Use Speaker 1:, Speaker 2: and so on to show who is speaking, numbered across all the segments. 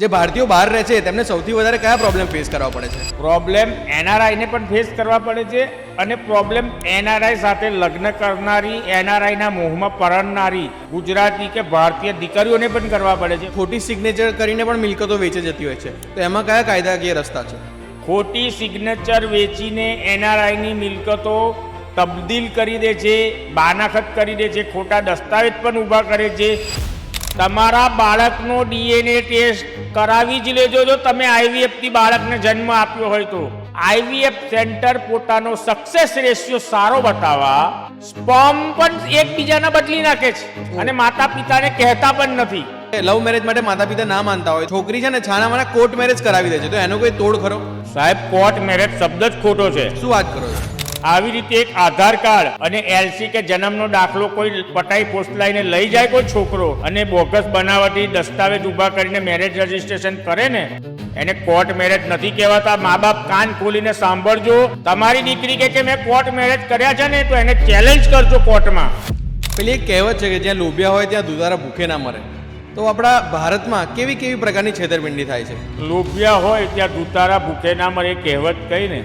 Speaker 1: જે ભારતીયો બહાર રહે છે તેમને સૌથી વધારે કયા પ્રોબ્લેમ ફેસ કરવા પડે છે?
Speaker 2: પ્રોબ્લેમ એનઆરઆઈને પણ ફેસ કરવા પડે છે અને પ્રોબ્લેમ એનઆરઆઈ સાથે લગ્ન કરનારી, એનઆરઆઈના મોહમાં પરણનારી ગુજરાતી કે ભારતીય દીકરીઓને પણ કરવા પડે છે.
Speaker 1: ખોટી સિગ્નેચર કરીને પણ મિલકતો વેચી જતી હોય છે, તો એમાં કયા કાયદાકીય રસ્તા છે?
Speaker 2: ખોટી સિગ્નેચર વેચીને એનઆરઆઈની મિલકતો તબદીલ કરી દે છે, બાનાખત કરી દે છે, ખોટા દસ્તાવેજ પણ ઊભા કરે છે. તમારા બાળકનો ડીએનએ ટેસ્ટ કરાવી જ લેજો જો તમે આઈવીએફથી બાળકને જન્મ આપ્યો હોય તો. આઈવીએફ સેન્ટર પોતાનો સક્સેસ રેશિયો સારો બતાવવા સ્પર્મ પણ એકબીજાના બદલી નાખે છે અને માતા પિતાને કહેતા પણ નથી.
Speaker 1: લવ મેરેજ માટે માતા પિતા ના માનતા હોય, છોકરી છે ને છાના માના કોર્ટ મેરેજ કરાવી દે છે, તો એનો કોઈ તોડ ખરો?
Speaker 2: સાહેબ, કોર્ટ મેરેજ શબ્દ જ ખોટો છે.
Speaker 1: શું વાત કરો છો?
Speaker 2: આવી રીતે એક આધાર કાર્ડ અને એલસી કે જન્મનો દાખલો કોઈ પટાઈ પોસ્ટ લઈને લઈ જાય કોઈ છોકરો અને બોગસ બનાવટી દસ્તાવેજ ઊભા કરીને મેરેજ રજીસ્ટ્રેશન કરે ને, એને કોર્ટ મેરેજ નથી કહેવાતા. મા બાપ કાન ખોલીને સાંભળજો. તમારી દીકરી કે મેં કોર્ટ મેરેજ કર્યા છે ને, તો એને ચેલેન્જ કરજો કોર્ટમાં.
Speaker 1: પેલી એક કહેવત છે કે જ્યાં લોભિયા હોય ત્યાં દુધારા ભૂખે ના મરે. તો આપણા ભારતમાં કેવી કેવી પ્રકારની છેતરપિંડી થાય છે?
Speaker 2: લોભિયા હોય ત્યાં દુતારા ભૂખે ના મરે એ કહેવત કઈ ને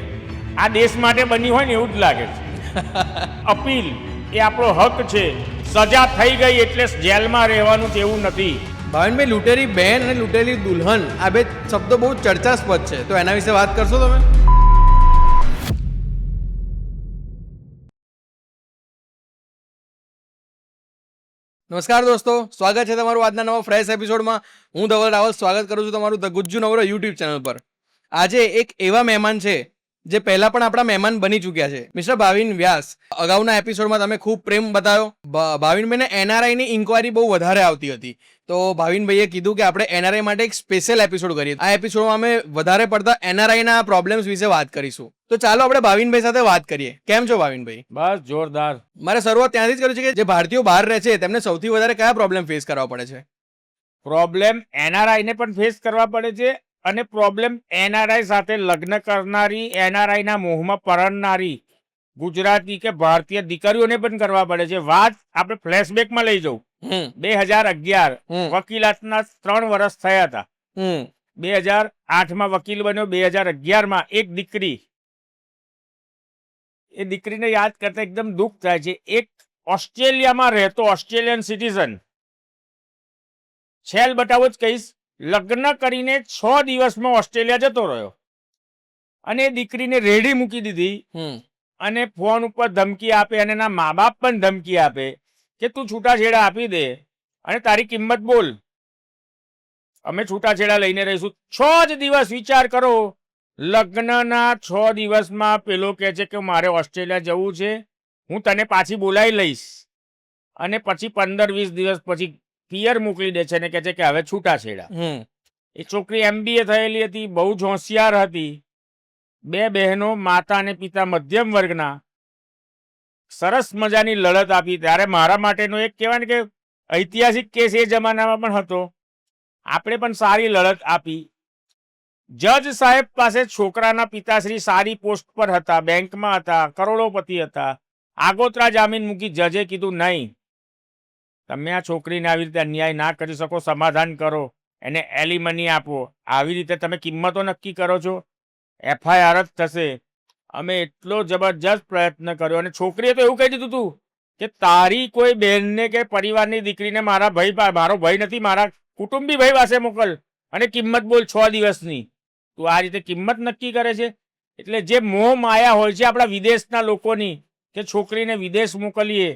Speaker 2: આ દેશ માટે બની હોય ને એવું જ લાગે છે. અપીલ એ આપણો હક છે. સજા થઈ ગઈ એટલે જેલમાં રહેવાનું છે એવું નથી.
Speaker 1: ભાવિનભાઈ, લૂંટેરી બહેન અને લૂંટેરી દુલ્હન આ બે શબ્દો બહુ ચર્ચાસ્પદ છે, તો એના વિશે વાત કરશો તમે? નમસ્કાર દોસ્તો, સ્વાગત છે તમારું આજના નવા ફ્રેશ એપિસોડમાં. હું ધવલ રાવલ સ્વાગત કરું છું તમારું ધ ગુજ્જુ નવરો યુટ્યુબ ચેનલ પર. આજે એક એવા મહેમાન છે જે પહેલા પણ આપણા મહેમાન બની ચૂક્યા છે, મિસ્ટર ભાવિન વ્યાસ. અગાઉના એપિસોડમાં તમે ખૂબ પ્રેમ બતાવ્યો. ભાવિનભાઈને એનઆરઆઈની ઇન્કવાયરી બહુ વધારે આવતી હતી, તો ભાવિનભાઈએ કીધું કે આપણે એનઆરઆઈ માટે એક સ્પેશિયલ એપિસોડ કરીએ. આ એપિસોડમાં અમે વધારે પડતા એનઆરઆઈના પ્રોબ્લેમ્સ વિશે વાત કરીશું. તો ચાલો આપણે ભાવિનભાઈ સાથે વાત કરીએ. કેમ છો ભાવિનભાઈ?
Speaker 2: બસ જોરદાર.
Speaker 1: મારે શરૂઆત ત્યાંથી જ કરવી છે કે જે ભારતીયો બહાર રહે છે તેમને સૌથી વધારે કયા પ્રોબ્લેમ ફેસ કરવા પડે છે?
Speaker 2: પ્રોબ્લેમ એનઆરઆઈને પણ ફેસ કરવા પડે છે અને પ્રોબ્લેમ એનઆરઆઈ સાથે લગ્ન કરનારી, એનઆરઆઈના મોહમાં પરણનારી ગુજરાતી કે ભારતીય દીકરીઓને પણ કરવા પડે છે. વાત આપણે ફ્લેશબેકમાં લઈ જવું. 2011 વકીલાતના 3 વર્ષ થયા હતા. 2008માં વકીલ બન્યો. 2011માં એક દીકરી, એ દીકરીને યાદ કરતા એકદમ દુઃખ થાય છે. એક ઓસ્ટ્રેલિયામાં રહેતો ઓસ્ટ્રેલિયન સિટીઝન, છેલ બતાવો જ કહીશ, લગ્ન કરીને 6 દિવસમાં ઓસ્ટ્રેલિયા જતો રહ્યો અને એ દીકરીને રેડી મૂકી દીધી અને ફોન ઉપર ધમકી આપે અને એના મા બાપ પણ ધમકી આપે કે તું છૂટાછેડા આપી દે અને તારી કિંમત બોલ, અમે છૂટાછેડા લઈને રહીશું. 6 જ દિવસ વિચાર કરો. લગ્નના 6 દિવસમાં પેલો કહે છે કે મારે ઓસ્ટ્રેલિયા જવું છે, હું તને પાછી બોલાવી લઈશ, અને પછી 15-20 દિવસ પછી પિયર મોકલી દે છે અને કહે છે કે હવે છૂટાછેડા. એ છોકરી MBA થયેલી હતી, બહુ જ હોશિયાર હતી. 2 બહેનો, માતા અને પિતા મધ્યમ વર્ગના. સરસ મજાની લડત આપી. ત્યારે મારા માટેનો એક કહેવાય ને કે ઐતિહાસિક કેસ એ જમાનામાં પણ હતો. આપણે પણ સારી લડત આપી. જજ સાહેબ પાસે છોકરાના પિતાશ્રી સારી પોસ્ટ પર હતા, બેંકમાં હતા, કરોડોપતિ હતા. આગોતરા જામીન મૂકી જજે કીધું નહીં, તમે આ છોકરીને આવી રીતે અન્યાય ના કરી શકો, સમાધાન કરો, એને એલિમની આપો. આવી રીતે તમે કિંમતો નક્કી કરો છો, FIR જ થશે. અમે એટલો જબરજસ્ત પ્રયત્ન કર્યો અને છોકરીએ તો એવું કહી દીધું હતું કે તારી કોઈ બહેનને કે પરિવારની દીકરીને મારો ભાઈ નથી, મારા કુટુંબી ભાઈ પાસે મોકલ અને કિંમત બોલ 6 દિવસની. તું આ રીતે કિંમત નક્કી કરે છે. એટલે જે મોહ માયા હોય છે આપણા વિદેશના લોકોની કે છોકરીને વિદેશ મોકલીએ,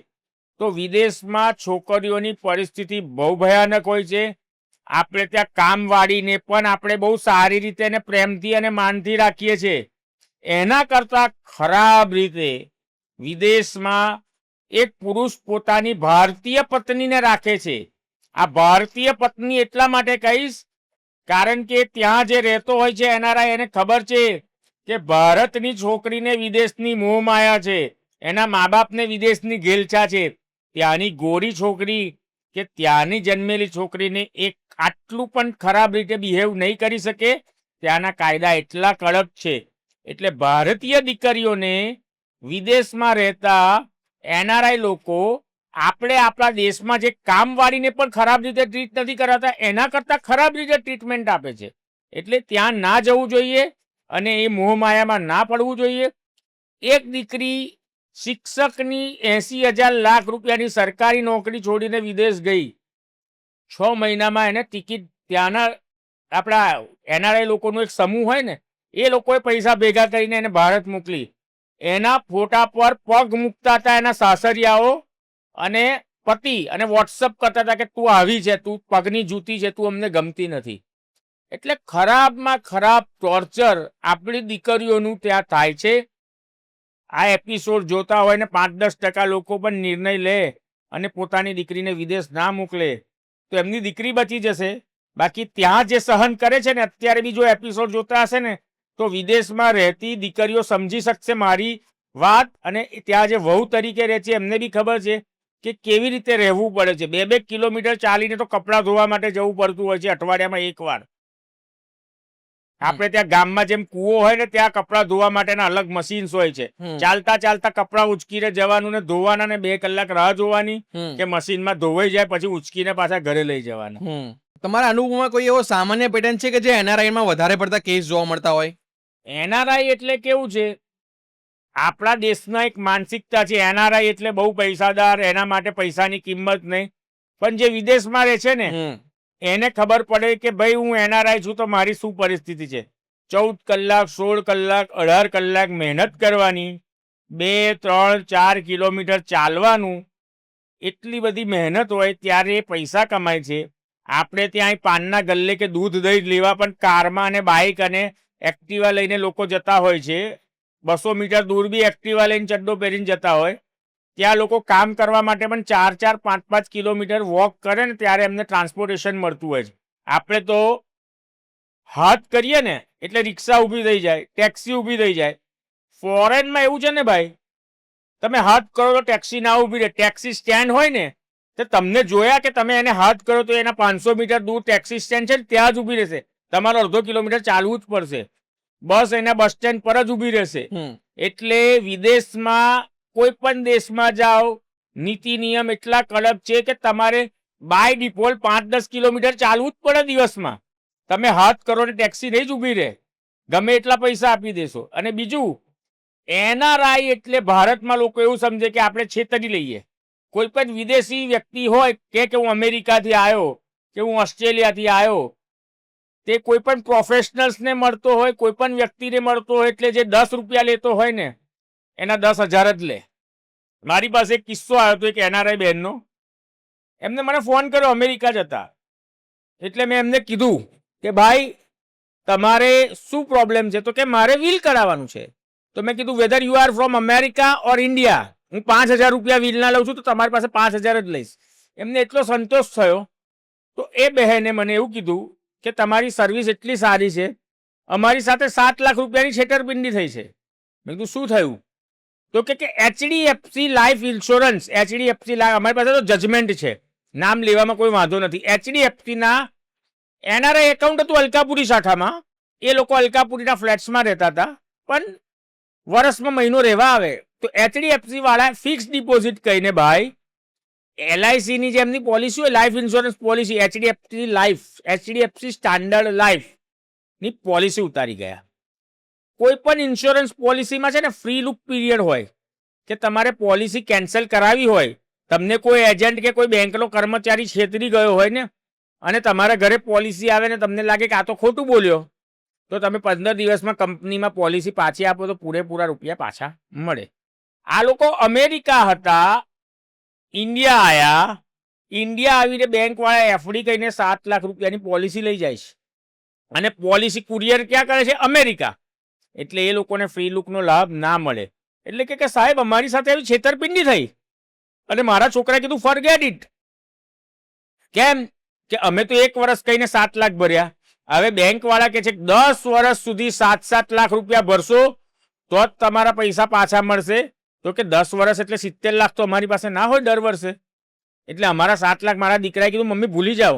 Speaker 2: તો વિદેશમાં છોકરીઓની પરિસ્થિતિ બહુ ભયાનક હોય છે. આપણે ત્યાં કામ વાળીને પણ આપણે બહુ સારી રીતે એને પ્રેમથી અને માનથી રાખીએ છીએ. એના કરતાં ખરાબ રીતે વિદેશમાં એક પુરુષ પોતાની ભારતીય પત્નીને રાખે છે. આ ભારતીય પત્ની એટલા માટે કહીશ કારણ કે ત્યાં જે રહેતો હોય છે એનઆરઆઈ, એને ખબર છે કે ભારતની છોકરીને વિદેશની મોહ માયા છે, એના મા બાપને વિદેશની ઘેલછા છે. ત્યાંની ગોરી છોકરી કે ત્યાંની જન્મેલી છોકરીને એક આટલું પણ ખરાબ રીતે બિહેવ નહીં કરી શકે. ત્યાંના કાયદા એટલા કડક છે. એટલે ભારતીય દીકરીઓને વિદેશમાં રહેતા એનઆરઆઈ લોકો આપણે આપણા દેશમાં જે કામવાળીને પણ ખરાબ રીતે ટ્રીટ નથી કરાતા, એના કરતાં ખરાબ રીતે ટ્રીટમેન્ટ આપે છે. એટલે ત્યાં ના જવું જોઈએ અને એ મોહમાયામાં ના પડવું જોઈએ. એક દીકરી શિક્ષકની 80,000 લાખ રૂપિયાની સરકારી નોકરી છોડીને વિદેશ ગઈ. 6 મહિનામાં એને ટિકિટ ત્યાંના આપણા એનઆરઆઈ લોકોનો એક સમૂહ હોય ને, એ લોકોએ પૈસા ભેગા કરીને એને ભારત મોકલી. એના ફોટા પર પગ મૂકતા હતા એના સાસરિયાઓ અને પતિ, અને વોટ્સઅપ કરતા હતા કે તું આવી છે, તું પગની જૂતી છે, તું અમને ગમતી નથી. એટલે ખરાબમાં ખરાબ ટોર્ચર આપણી દીકરીઓનું ત્યાં થાય છે. આ એપિસોડ જોતા હોય ને 5-10% લોકો પણ નિર્ણય લે અને પોતાની દીકરીને વિદેશ ના મોકલે તો એમની દીકરી બચી જશે. બાકી ત્યાં જે સહન કરે છે ને, અત્યારે બી જો એપિસોડ જોતા હશે ને તો વિદેશમાં રહેતી દીકરીઓ સમજી શકશે મારી વાત, અને ત્યાં જે વહુ તરીકે રહે છે એમને બી ખબર છે કે કેવી રીતે રહેવું પડે છે. 2-2 કિલોમીટર ચાલીને તો કપડાં ધોવા માટે જવું પડતું હોય છે અઠવાડિયામાં એકવાર. આપણે ત્યાં ગામમાં જેમ કૂવો હોય ને, ત્યાં કપડાં ધોવા માટેના અલગ મશીન્સ હોય છે. ચાલતા ચાલતા કપડાં ઉચકીને જવાનું ને ધોવાના ને 2 કલાક રાહ જોવાની કે મશીનમાં ધોવાઈ જાય પછી ઉચકીને પાછા ઘરે લઈ જવાના.
Speaker 1: તમારા અનુભવમાં કોઈ એવો સામાન્ય પેટર્ન છે કે જે એનઆરઆઈમાં વધારે પડતા કેસ જોવા મળતા હોય?
Speaker 2: એનઆરઆઈ એટલે કેવું છે, આપણા દેશના એક માનસિકતા છે એનઆરઆઈ એટલે બહુ પૈસાદાર, એના માટે પૈસાની કિંમત નહીં. પણ જે વિદેશમાં રહે છે ને એને ખબર પડે કે ભાઈ હું એનઆરઆઈ છું તો મારી શું પરિસ્થિતિ છે. 14 કલાક, 16 કલાક, 18 કલાક મહેનત કરવાની, 2, 3, 4 કિલોમીટર ચાલવાનું, એટલી બધી મહેનત હોય ત્યારે પૈસા કમાય છે. આપણે ત્યાં પાનના ગલ્લે કે દૂધ દહીં લેવા પણ કારમાં અને બાઇક અને એક્ટિવા લઈને લોકો જતા હોય છે. 200 મીટર દૂર બી એક્ટિવા લઈને ચડ્ડો પહેરીને જતા હોય. ત્યાં લોકો કામ કરવા માટે પણ 4-4, 5-5 કિલોમીટર વોક કરે ને ત્યારે એમને ટ્રાન્સપોર્ટેશન મળતું હોય છે. આપણે તો હાથ કરીએ ને એટલે રિક્ષા ઊભી થઈ જાય, ટેક્સી ઊભી થઈ જાય. ફોરેનમાં એવું છે ને ભાઈ, તમે હાથ કરો તો ટેક્સી ના ઊભી રહે. ટેક્સી સ્ટેન્ડ હોય ને તો તમને જોયા કે તમે એને હાથ કરો તો એના 500 મીટર દૂર ટેક્સી સ્ટેન્ડ છે ને ત્યાં જ ઊભી રહેશે. તમારે અડધો કિલોમીટર ચાલવું જ પડશે. બસ એના બસ સ્ટેન્ડ પર જ ઊભી રહેશે. એટલે વિદેશમાં કોઈ પણ દેશમાં જાઓ, નીતિ નિયમ એટલા કડક છે કે તમારે બાય ડિફોલ્ટ 5-10 કિલોમીટર ચાલવું જ પડે દિવસમાં. તમે હાથ કરો ને ટેક્સી નહીં જ ઊભી રહે, ગમે એટલા પૈસા આપી દેશો. અને બીજું, એનઆરઆઈ એટલે ભારતમાં લોકો એવું સમજે કે આપણે છેતરી લઈએ. કોઈ પણ વિદેશી વ્યક્તિ હોય કે હું અમેરિકાથી આવ્યો કે હું ઓસ્ટ્રેલિયાથી આવ્યો, તે કોઈ પણ પ્રોફેશનલ્સને મળતો હોય, કોઈ પણ વ્યક્તિને મળતો હોય, એટલે જે 10 રૂપિયા લેતો હોય ને એના 10,000 જ લે. મારી પાસે એક કિસ્સો આવ્યો હતો એક એનઆરઆઈ બહેનનો. એમને મને ફોન કર્યો, અમેરિકા જતા. એટલે મેં એમને કીધું કે ભાઈ તમારે શું પ્રોબ્લેમ છે? તો કે મારે વિલ કરાવવાનું છે. તો મેં કીધું whether you are from America or India, હું 5,000 રૂપિયા વિલના લઉં છું તો તમારી પાસે 5,000 જ લઈશ. એમને એટલો સંતોષ થયો. તો એ બહેને મને એવું કીધું કે તમારી સર્વિસ એટલી સારી છે, અમારી સાથે 7 લાખ રૂપિયાની છેતરપિંડી થઈ છે. મેં કીધું શું થયું? તો કે HDFC life insurance, HDFC life, અમારી પાસે તો જજમેન્ટ છે, નામ લેવામાં કોઈ વાંધો નથી. HDFCના એનઆરઆઈ એકાઉન્ટ હતું અલકાપુરી શાખામાં. એ લોકો અલકાપુરીના ફ્લેટ્સમાં રહેતા હતા, પણ વર્ષમાં મહિનો રહેવા આવે તો HDFC વાળા ફિક્સ ડિપોઝિટ કહીને ભાઈ LICની જે એમની પોલિસી હોય, life insurance policy, HDFC life, HDFC standard લાઈફની પોલિસી ઉતારી ગયા. કોઈ પણ ઇન્સ્યોરન્સ પોલિસીમાં છે ને ફ્રી લુક પીરિયડ હોય કે તમારે પોલિસી કેન્સલ કરાવી હોય, તમને કોઈ એજન્ટ કે કોઈ બેંકનો કર્મચારી છેતરી ગયો હોય ને અને તમારા ઘરે પોલિસી આવે ને તમને લાગે કે આ તો ખોટું બોલ્યો, તો તમે 15 દિવસમાં કંપનીમાં પોલિસી પાછી આપો તો પૂરેપૂરા રૂપિયા પાછા મળે. આ લોકો અમેરિકા હતા, ઇન્ડિયા આવ્યા, ઇન્ડિયા આવીને બેંકવાળા એફડી કહીને 7 લાખ રૂપિયાની પોલિસી લઈ જાય છે અને પોલિસી કુરિયર ક્યાં કરે છે? અમેરિકા. એટલે એ લોકોને ફ્રી લુકનો લાભ ના મળે. એટલે કે સાહેબ અમારી સાથે આવી છેતરપિંડી થઈ અને મારા છોકરાએ કીધું ફોરગેટ ઇટ. કેમ કે અમે તો 1 વર્ષ કહીને 7 લાખ ભર્યા, હવે બેંકવાળા કે છે 10 વર્ષ સુધી 7-7 લાખ રૂપિયા ભરશો તો જ તમારા પૈસા પાછા મળશે. તો કે 10 વર્ષ એટલે 70 લાખ તો અમારી પાસે ના હોય દર વર્ષે. એટલે અમારા 7 લાખ મારા દીકરાએ કીધું મમ્મી ભૂલી જાઓ,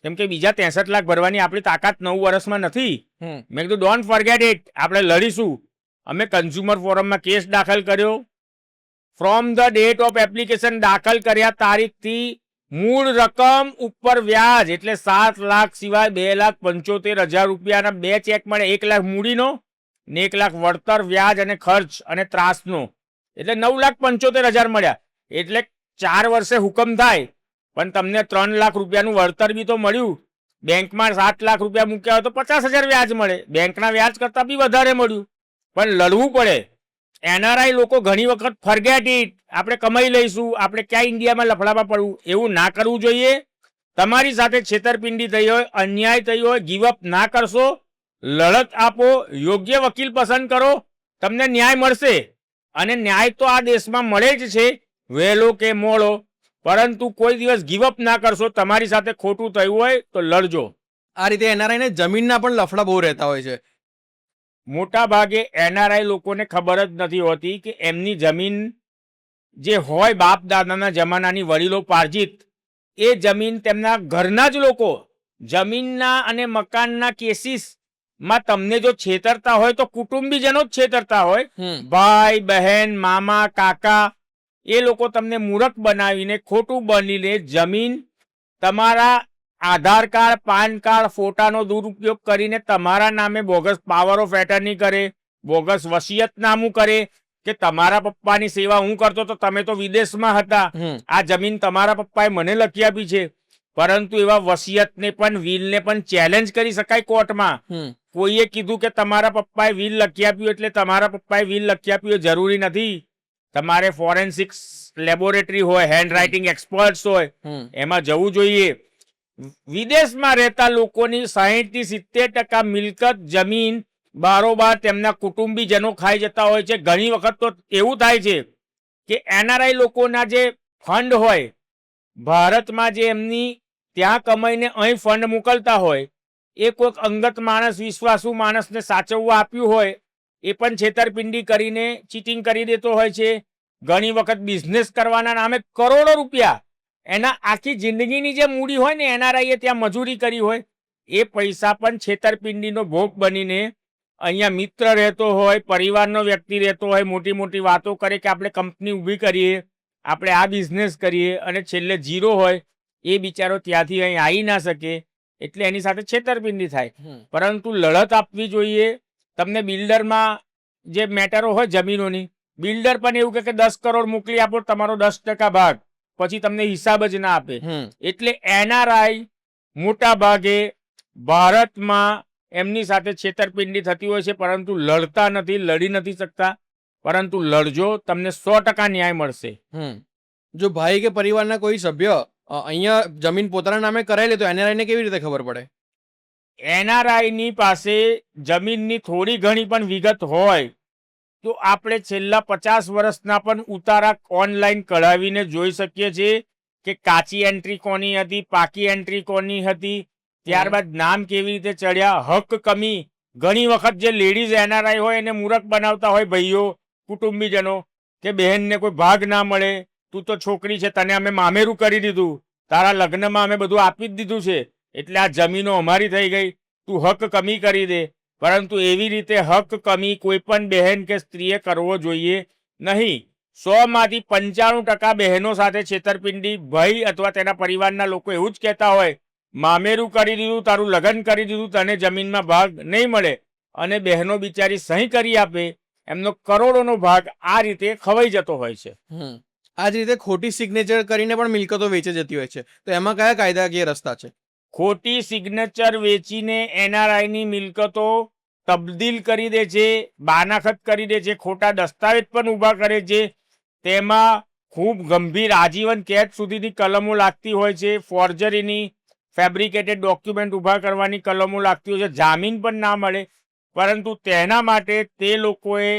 Speaker 2: કેમ કે બીજા 63 લાખ ભરવાની આપણી તાકાત 9 વર્ષમાં નથી. મેં કીધું ડોન્ટ ફોરગેટ ઇટ, આપણે લડીશું. અમે કન્ઝ્યુમર ફોરમમાં કેસ દાખલ કર્યો, from the date of application દાખલ કર્યા તારીખથી મૂળ રકમ ઉપર વ્યાજ એટલે 7 લાખ સિવાય 2,75,000 રૂપિયાના 2 ચેક મળે. 1 લાખ મૂડીનો ને 1 લાખ વળતર વ્યાજ અને ખર્ચ અને ત્રાસનો એટલે 9,75,000 મળ્યા. એટલે 4 વર્ષે હુકમ થાય પણ તમને 3 લાખ રૂપિયાનું વળતર બી તો મળ્યું. બેંકમાં 7 લાખ રૂપિયા મૂક્યા હોય તો 50,000 વ્યાજ મળે. બેંકના વ્યાજ કરતાં બી વધારે મળ્યું. પણ લડવું પડે. એનઆરઆઈ લોકો ઘણી વખત ફરગેટ ઇટ, આપણે કમાઈ લઈશું, આપણે ક્યાં ઇન્ડિયામાં લફડામાં પડવું, એવું ના કરવું જોઈએ. તમારી સાથે છેતરપિંડી થઈ હોય, અન્યાય થઈ હોય, ગીવઅપ ના કરશો, લડત આપો, યોગ્ય વકીલ પસંદ કરો, તમને ન્યાય મળશે. અને ન્યાય તો આ દેશમાં મળે જ છે, વહેલો કે મોડો. પરંતુ કોઈ દિવસ ગીવઅપ ના કરશો. તમારી સાથે ખોટું થયું હોય તો લડજો.
Speaker 1: આ રીતે એનઆરઆઈને જમીનના પણ લફડા બહુ રહેતા હોય છે.
Speaker 2: મોટા ભાગે એનઆરઆઈ લોકોને ખબર જ નથી હોતી કે એમની જમીન જે હોય બાપ દાદાના જમાનાની વડીલો પાર્જિત, એ જમીન તેમના ઘરના જ લોકો જમીનના અને મકાનના કેસીસમાં તમને જો છેતરતા હોય તો કુટુંબીજનો જ છેતરતા હોય. ભાઈ બહેન મામા કાકા એ લોકો તમને મૂરખ બનાવીને ખોટું બનીને જમીન તમારા આધાર કાર્ડ પાન કાર્ડ ફોટાનો દુરુપયોગ કરીને તમારા નામે બોગસ પાવર ઓફ એટર્ની કરે, બોગસ વસિયતનામું કરે કે તમારા પપ્પાની સેવા હું કરતો તો તમે તો વિદેશમાં હતા, આ જમીન તમારા પપ્પાએ મને લખી આપી છે. પરંતુ એવા વસિયતને પણ વિલને પણ ચેલેન્જ કરી શકાય કોર્ટમાં. કોઈએ કીધું કે તમારા પપ્પાએ વિલ લખી આપ્યું એટલે તમારા પપ્પાએ વિલ લખી આપ્યું એ જરૂરી નથી. તમારે ફોરેન્સિક લેબોરેટરી હોય, હેન્ડ રાઇટિંગ એક્સપર્ટ્સ હોય, એમાં જવું જોઈએ. વિદેશમાં રહેતા લોકોની 60-70% મિલકત જમીન બારોબાર તેમના કુટુંબીજનો ખાઈ જતા હોય છે. ઘણી વખત તો એવું થાય છે કે એનઆરઆઈ લોકોના જે ફંડ હોય ભારતમાં, જે એમની ત્યાં કમાઈને અહીં ફંડ મોકલતા હોય, એ કોઈક અંગત માણસ વિશ્વાસુ માણસને સાચવવા આપ્યું હોય, એ પણ છેતરપિંડી કરીને ચીટિંગ કરી દેતો હોય છે. ઘણી વખત બિઝનેસ કરવાના નામે કરોડો રૂપિયા, એના આખી જિંદગીની જે મૂડી હોય ને એનઆરઆઈએ ત્યાં મજૂરી કરી હોય, એ પૈસા પણ છેતરપિંડીનો ભોગ બનીને અહીંયા મિત્ર રહેતો હોય, પરિવારનો વ્યક્તિ રહેતો હોય, મોટી મોટી વાતો કરે કે આપણે કંપની ઊભી કરીએ, આપણે આ બિઝનેસ કરીએ, અને છેલ્લે ઝીરો હોય. એ બિચારો ત્યાંથી અહીં આવી ના શકે એટલે એની સાથે છેતરપિંડી થાય. પરંતુ લડત આપવી જોઈએ. તમને બિલ્ડરમાં જે મેટરો હોય જમીનોની, બિલ્ડર પણ એવું કે 10 કરોડ મોકલી આપો, તમારો 10% ભાગ, પછી તમને હિસાબ જ ના આપે. એટલે એનઆરઆઈ મોટા ભાગે ભારતમાં એમની સાથે છેતરપિંડી થતી હોય છે, પરંતુ લડતા નથી, લડી નથી શકતા. પરંતુ લડજો, તમને 100% ન્યાય મળશે.
Speaker 1: જો ભાઈ કે પરિવારના કોઈ સભ્ય અહીંયા જમીન પોતાના નામે કરાવી લે તો એનઆરઆઈને કેવી રીતે ખબર પડે?
Speaker 2: એનઆરઆઈની પાસે જમીનની થોડી ઘણી પણ વિગત હોય તો આપણે છેલ્લા 50 વર્ષના પણ ઉતારા ઓનલાઈન કઢાવીને જોઈ શકીએ છીએ કે કાચી એન્ટ્રી કોની હતી, પાકી એન્ટ્રી કોની હતી, ત્યારબાદ નામ કેવી રીતે ચડ્યા, હક કમી. ઘણી વખત જે લેડીઝ એનઆરઆઈ હોય એને મૂરખ બનાવતા હોય ભાઈઓ, કુટુંબીજનો, કે બહેનને કોઈ ભાગ ના મળે, તું તો છોકરી છે, તને અમે મામેરું કરી દીધું, તારા લગ્નમાં અમે બધું આપી જ દીધું છે, એટલે આ જમીનો અમારી થઈ ગઈ, તું હક કમી કરી દે. પરંતુ એવી રીતે હક કમી કોઈ પણ બહેન કે સ્ત્રીએ કરવો જોઈએ નહીં. 100માંથી 95% બહેનો સાથે છેતરપિંડી ભાઈ અથવા તેના પરિવારના લોકો એવું જ કહેતા હોય, મામેરું કરી દીધું, તારું લગ્ન કરી દીધું, તને જમીનમાં ભાગ નહીં મળે, અને બહેનો બિચારી સહી કરી આપે, એમનો કરોડોનો ભાગ આ રીતે ખવાઈ જતો હોય છે.
Speaker 1: આ જ રીતે ખોટી સિગ્નેચર કરીને પણ મિલકતો વેચી જતી હોય છે, તો એમાં કયા કાયદાકીય રસ્તા છે?
Speaker 2: ખોટી સિગ્નેચર વેચીને એનઆરઆઈની મિલકતો તબદીલ કરી દે છે, બાનાખત કરી દે છે, ખોટા દસ્તાવેજ પણ ઊભા કરે છે. તેમાં ખૂબ ગંભીર આજીવન કેદ સુધીની કલમો લાગતી હોય છે. ફોર્જરીની, ફેબ્રિકેટેડ ડોક્યુમેન્ટ ઊભા કરવાની કલમો લાગતી હોય છે. જામીન પણ ના મળે. પરંતુ તેના માટે તે લોકોએ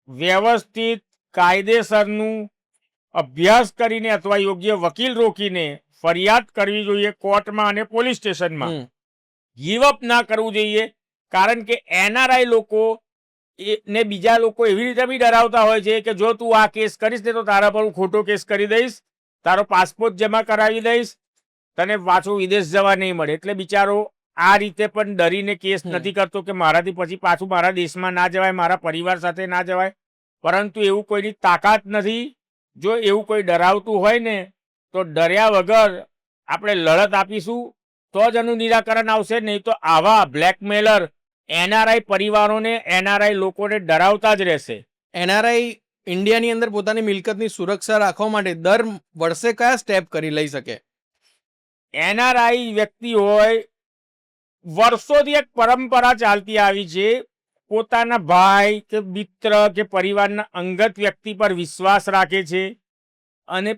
Speaker 2: વ્યવસ્થિત કાયદેસરનું અભ્યાસ કરીને અથવા યોગ્ય વકીલ રોકીને ફરિયાદ કરવી જોઈએ કોર્ટમાં અને પોલીસ સ્ટેશનમાં. ગીવઅપ ના કરવું જોઈએ, કારણ કે એનઆરઆઈ લોકો ને બીજા લોકો એવી રીતે બી ડરાવતા હોય છે કે જો તું આ કેસ કરીશ ને તો તારા પર હું ખોટો કેસ કરી દઈશ, તારો પાસપોર્ટ જમા કરાવી દઈશ, તને પાછું વિદેશ જવા નહીં મળે. એટલે બિચારો આ રીતે પણ ડરીને કેસ નથી કરતો કે મારાથી પછી પાછું મારા દેશમાં ના જવાય, મારા પરિવાર સાથે ના જવાય. પરંતુ એવું કોઈની તાકાત નથી. જો એવું કોઈ ડરાવતું હોય ને તો ડર્યા વગર આપણે લડત આપીશું તો જ એનું નિરાકરણ આવશે. નહીં તો આવા બ્લેકમેલર એનઆરઆઈ પરિવારોને, એનઆરઆઈ લોકોને ડરાવતા જ રહેશે.
Speaker 1: એનઆરઆઈ ઇન્ડિયાની અંદર પોતાની મિલકતની સુરક્ષા રાખવા માટે દર વર્ષે કયા સ્ટેપ કરી લઈ શકે?
Speaker 2: એનઆરઆઈ વ્યક્તિ હોય, વર્ષોથી એક પરંપરા ચાલતી આવી છે, પોતાના ભાઈ કે મિત્ર કે પરિવારના અંગત વ્યક્તિ પર વિશ્વાસ રાખે છે અને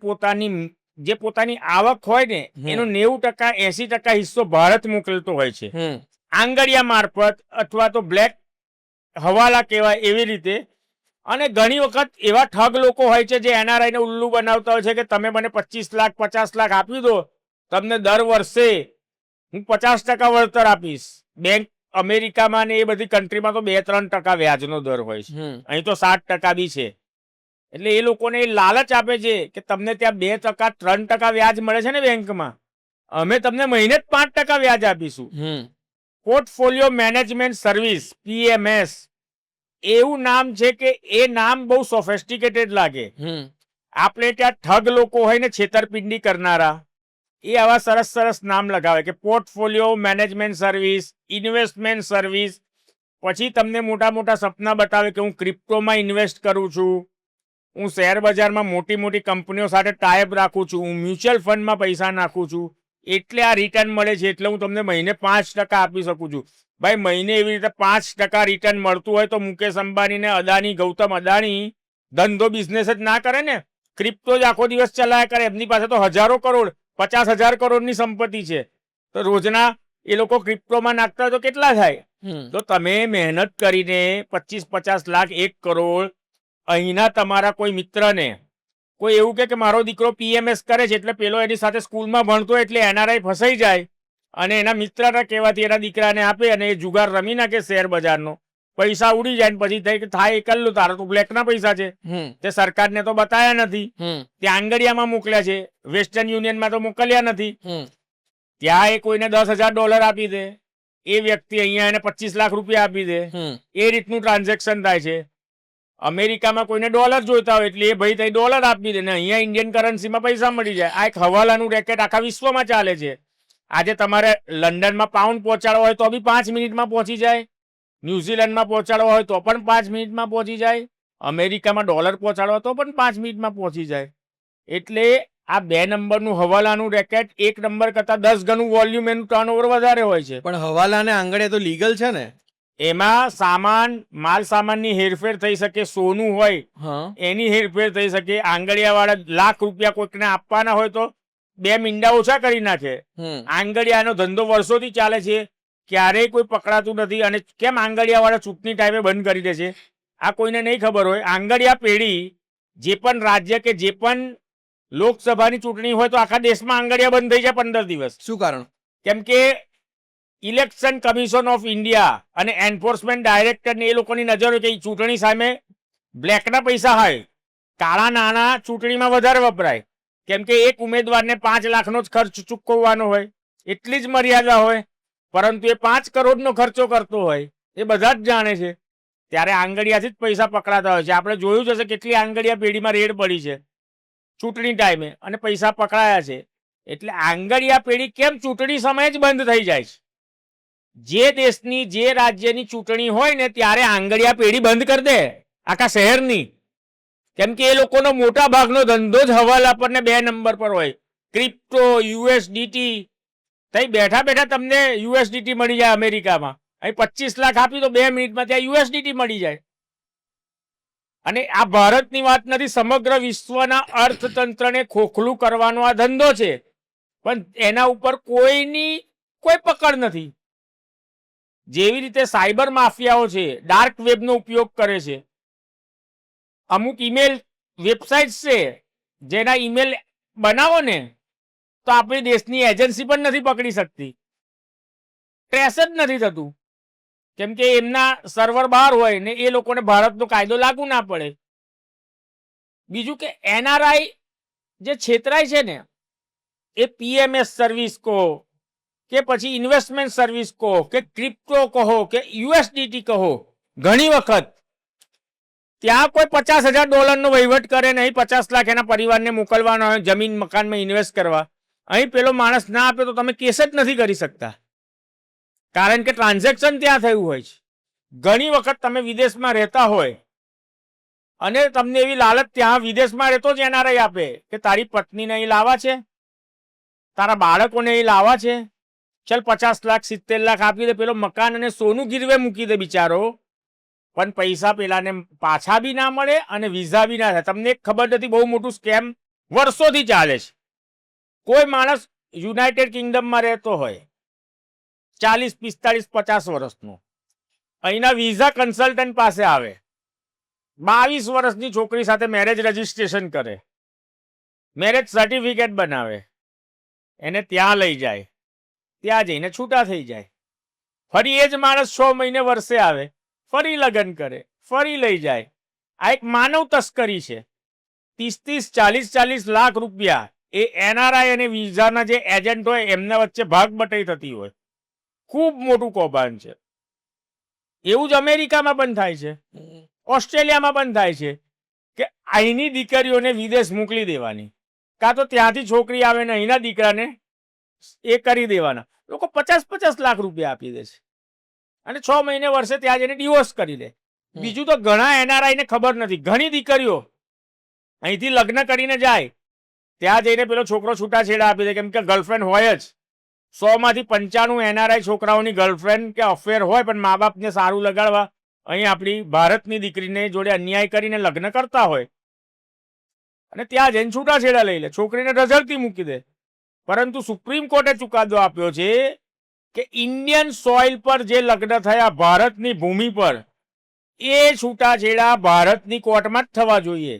Speaker 2: પોતાની આવક હોય ને એનો 90% 80% હિસ્સો ભારત મોકલતો હોય છે આંગળિયા મારફત અથવા તો બ્લેક હવાલા કહેવાય એવી રીતે. અને ઘણી વખત એવા ઠગ લોકો હોય છે જે એનઆરઆઈ ને ઉલ્લુ બનાવતા હોય છે કે તમે મને 25 લાખ 50 લાખ આપી દો, તમને દર વર્ષે હું 50% વળતર આપીશ. બેંક અમેરિકામાં ને એ બધી કન્ટ્રીમાં તો 2-3% વ્યાજનો દર હોય છે, અહીં તો 7% બી છે. એટલે એ લોકોને લાલચ આપે છે કે તમને ત્યાં 2% 3% વ્યાજ મળે છે ને બેંકમાં, અમે તમને મહિને જ 5% વ્યાજ આપીશું. પોર્ટફોલિયો મેનેજમેન્ટ સર્વિસ, PMS એવું નામ છે કે એ નામ બહુ સોફેસ્ટિકેટેડ લાગે. આપણે ત્યાં ઠગ લોકો હોય ને છેતરપિંડી કરનારા, એ આવા સરસ સરસ નામ લગાવે કે portfolio management service, investment service. પછી તમને મોટા મોટા સપના બતાવે કે હું ક્રિપ્ટોમાં ઇન્વેસ્ટ કરું છું, હું શેર બજારમાં મોટી મોટી કંપનીઓ સાથે ટાઈપ રાખું છું, હું મ્યુચ્યુઅલ ફંડમાં પૈસા નાખું છું, એટલે આ રિટર્ન મળે છે, એટલે હું તમને મહિને 5% આપી શકું છું. ભાઈ, મહિને એવી રીતે 5% રિટર્ન મળતું હોય તો મુકેશ અંબાણી ને અદાણી, ગૌતમ અદાણી ધંધો બિઝનેસ જ ના કરે ને, ક્રિપ્ટો જ આખો દિવસ ચલાયા કરે. એમની પાસે તો હજારો કરોડ, 50,000 કરોડની સંપત્તિ છે, તો રોજના એ લોકો ક્રિપ્ટોમાં નાખતા હોય તો કેટલા થાય? તો તમે મહેનત કરીને 25-50 લાખ, 1 કરોડ અહીંના તમારા કોઈ મિત્રને કોઈ એવું કે મારો દીકરો PMS કરે છે એટલે પેલો એની સાથે સ્કૂલમાં ભણતો એટલે એનઆરઆઈ ફસાઈ જાય અને એના મિત્રના કહેવાથી એના દીકરાને આપે અને એ જુગાર રમી નાખે શેર બજારનો, પૈસા ઉડી જાય ને પછી થાય એકલ્લું, તારો તો બ્લેકના પૈસા છે, તે સરકારને તો બતાયા નથી, ત્યાં આંગળિયામાં મોકલ્યા છે, વેસ્ટર્ન યુનિયનમાં તો મોકલ્યા નથી. ત્યાં એ કોઈને $10,000 આપી દે, એ વ્યક્તિ અહીંયા એને 25 લાખ રૂપિયા આપી દે, એ રીતનું ટ્રાન્ઝેક્શન થાય છે. અમેરિકામાં કોઈને ડોલર જોઈતા હોય એટલે એ ભાઈ તઈ ડોલર આપી દે ને અહીંયા ઇન્ડિયન કરન્સીમાં પૈસા મળી જાય. આ એક હવાલાનું રેકેટ આખા વિશ્વમાં ચાલે છે. આજે તમારે લંડનમાં પાઉન્ડ પહોંચાડવો હોય તો બી 5 મિનિટમાં પહોંચી જાય, ન્યુઝીલેન્ડમાં પહોંચાડવો હોય તો પણ 5 મિનિટમાં પહોંચી જાય, અમેરિકામાં ડોલર પહોંચાડવો તો પણ 5 મિનિટમાં પહોંચી જાય. એટલે આ 2 નંબરનું હવાલાનું રેકેટ 1 નંબર કરતા 10 ગણું વોલ્યુમ એનું ટર્નઓવર વધારે હોય છે.
Speaker 1: પણ હવાલા ને આંગળિયા તો લીગલ છે ને?
Speaker 2: એમાં માલ સામાનની હેરફેર થઈ શકે, સોનું હોય એની હેરફેર થઈ શકે. આંગળિયા વાળા લાખ રૂપિયા કોઈકને આપવાના હોય તો 2 મીંડા ઓછા કરી નાખે. આંગળિયાનો ધંધો વર્ષોથી ચાલે છે, ક્યારેય કોઈ પકડાતું નથી. અને કેમ આંગળિયા વાળા ચૂંટણી ટાઈમે બંધ કરી દે છે આ કોઈને નહીં ખબર હોય. આંગળિયા પેઢી જે પણ રાજ્ય કે જે પણ લોકસભાની ચૂંટણી હોય તો આખા દેશમાં આંગળિયા બંધ થઈ જાય 15 દિવસ.
Speaker 1: શું કારણ? કેમ
Speaker 2: કે ઇલેક્શન કમિશન ઓફ ઇન્ડિયા અને એન્ફોર્સમેન્ટ ડાયરેક્ટર ને એ લોકોની નજર હોય કે ચૂંટણી સામે બ્લેકના પૈસા હોય, કાળા નાણાં ચૂંટણીમાં વધારે વપરાય. કેમ કે એક ઉમેદવારને 5 લાખનો જ ખર્ચ ચૂકવવાનો હોય, એટલી જ મર્યાદા હોય, પરંતુ એ 5 કરોડનો ખર્ચો કરતો હોય, એ બધા જ જાણે છે. ત્યારે આંગળિયાથી જ પૈસા પકડાતા હોય છે. આપણે જોયું જ હશે કેટલી આંગળિયા પેઢીમાં રેડ પડી છે ચૂંટણી ટાઈમે અને પૈસા પકડાયા છે. એટલે આંગળિયા પેઢી કેમ ચૂંટણી સમયે જ બંધ થઈ જાય છે? જે દેશની જે રાજ્યની ચૂંટણી હોય ને ત્યારે આંગળિયા પેઢી બંધ કરી દે આખા શહેરની. કેમ કે એ લોકોનો મોટા ભાગનો ધંધો જ હવાલા પર ને 2 નંબર પર હોય. ક્રિપ્ટો, USDT, તઈ બેઠા બેઠા તમને USDT મળી જાય અમેરિકામાં. અહીં 25 લાખ આપી તો 2 મિનિટમાં ત્યાં USDT મળી જાય. અને આ ભારતની વાત નથી, સમગ્ર વિશ્વના અર્થતંત્રને ખોખલું કરવાનો આ ધંધો છે, પણ એના ઉપર કોઈની કોઈ પકડ નથી. જેવી રીતે સાયબર માફિયાઓ છે, ડાર્ક વેબનો ઉપયોગ કરે છે. અમુક ઈમેલ વેબસાઇટ્સ છે જેના ઈમેલ બનાવો ને તો આપણી દેશની એજન્સી પણ નથી પકડી શકતી, ટ્રેસ જ નથી થતું. કેમ કે એમના સર્વર બહાર હોય ને એ લોકોને ભારતનો કાયદો લાગુ ના પડે. બીજું કે એનઆરઆઈ જે છેતરાય છે ને એ PMS સર્વિસ કહો કે પછી ઇન્વેસ્ટમેન્ટ સર્વિસ કહો કે ક્રિપ્ટો કહો કે USDT કહો, ઘણી વખત ત્યાં કોઈ $50,000 વહીવટ કરે નહીં, 50 લાખ એના પરિવારને મોકલવાનો હોય જમીન મકાનમાં ઇન્વેસ્ટ કરવા. અહીં પેલો માણસ ના આપે તો તમે કેસ જ નથી કરી શકતા, કારણ કે ટ્રાન્ઝેક્શન ત્યાં થયું હોય છે. ઘણી વખત તમે વિદેશમાં રહેતા હોય અને તમને એવી લાલચ ત્યાં વિદેશમાં રહેતો જ એનઆરઆઈ આપે કે તારી પત્નીને અહીં લાવવા છે, તારા બાળકોને અહીં લાવવા છે, ચલ 50 લાખ 70 લાખ આપી દે. પેલો મકાન અને સોનું ગીરવે મૂકી દે બિચારો, પણ પૈસા પેલાને પાછા બી ના મળે અને વિઝા બી ના થાય. તમને એક ખબર નથી, બહુ મોટું સ્કેમ વર્ષોથી ચાલે છે. કોઈ માણસ યુનાઇટેડ કિંગડમમાં રહેતો હોય 40, 45, 50 વર્ષનો, અહીંના વિઝા કન્સલ્ટન્ટ પાસે આવે, 22 વર્ષની છોકરી સાથે મેરેજ રજીસ્ટ્રેશન કરે, મેરેજ સર્ટિફિકેટ બનાવે, એને ત્યાં લઈ જાય, ત્યાં જઈને છૂટા થઈ જાય. ફરી એ જ માણસ 6 મહિને વર્ષે આવે, ફરી લગ્ન કરે, ફરી લઈ જાય. આ એક માનવ તસ્કરી છે. 30, 40 લાખ રૂપિયા એ એનઆરઆઈ અને વિઝાના જે એજન્ટ હોય એમના વચ્ચે ભાગ બટાઈ થતી હોય. ખૂબ મોટું કૌભાંડ છે. એવું જ અમેરિકામાં પણ થાય છે, ઓસ્ટ્રેલિયામાં પણ થાય છે કે અહીંની દીકરીઓને વિદેશ મોકલી દેવાની, કાં તો ત્યાંથી છોકરી આવે ને અહીંના દીકરાને એ કરી દેવાના. લોકો 50 લાખ રૂપિયા આપી દે છે અને 6 મહિને વર્ષે ત્યાં જઈને ડિવોર્સ કરી લે. બીજું તો ઘણા એનઆરઆઈ ને ખબર નથી. ઘણી દીકરીઓ અહીંથી લગ્ન કરીને જાય, ત્યાં જઈને પેલો છોકરો છૂટાછેડા આપી દે, કેમ કે ગર્લફ્રેન્ડ હોય જ. 100માંથી 95 એનઆરઆઈ છોકરાઓની ગર્લફ્રેન્ડ કે અફેર હોય, પણ મા બાપને સારું લગાડવા અહીં આપણી ભારતની દીકરીને જોડે અન્યાય કરીને લગ્ન કરતા હોય અને ત્યાં જઈને છૂટાછેડા લઈ લે, છોકરીને રઝળતી મૂકી દે. પરંતુ સુપ્રીમ કોર્ટે ચુકાદો આપ્યો છે કે ઇન્ડિયન સોઇલ પર જે લગ્ન થયા ભારતની ભૂમિ પર, એ છૂટાછેડા ભારતની કોર્ટમાં જ થવા જોઈએ.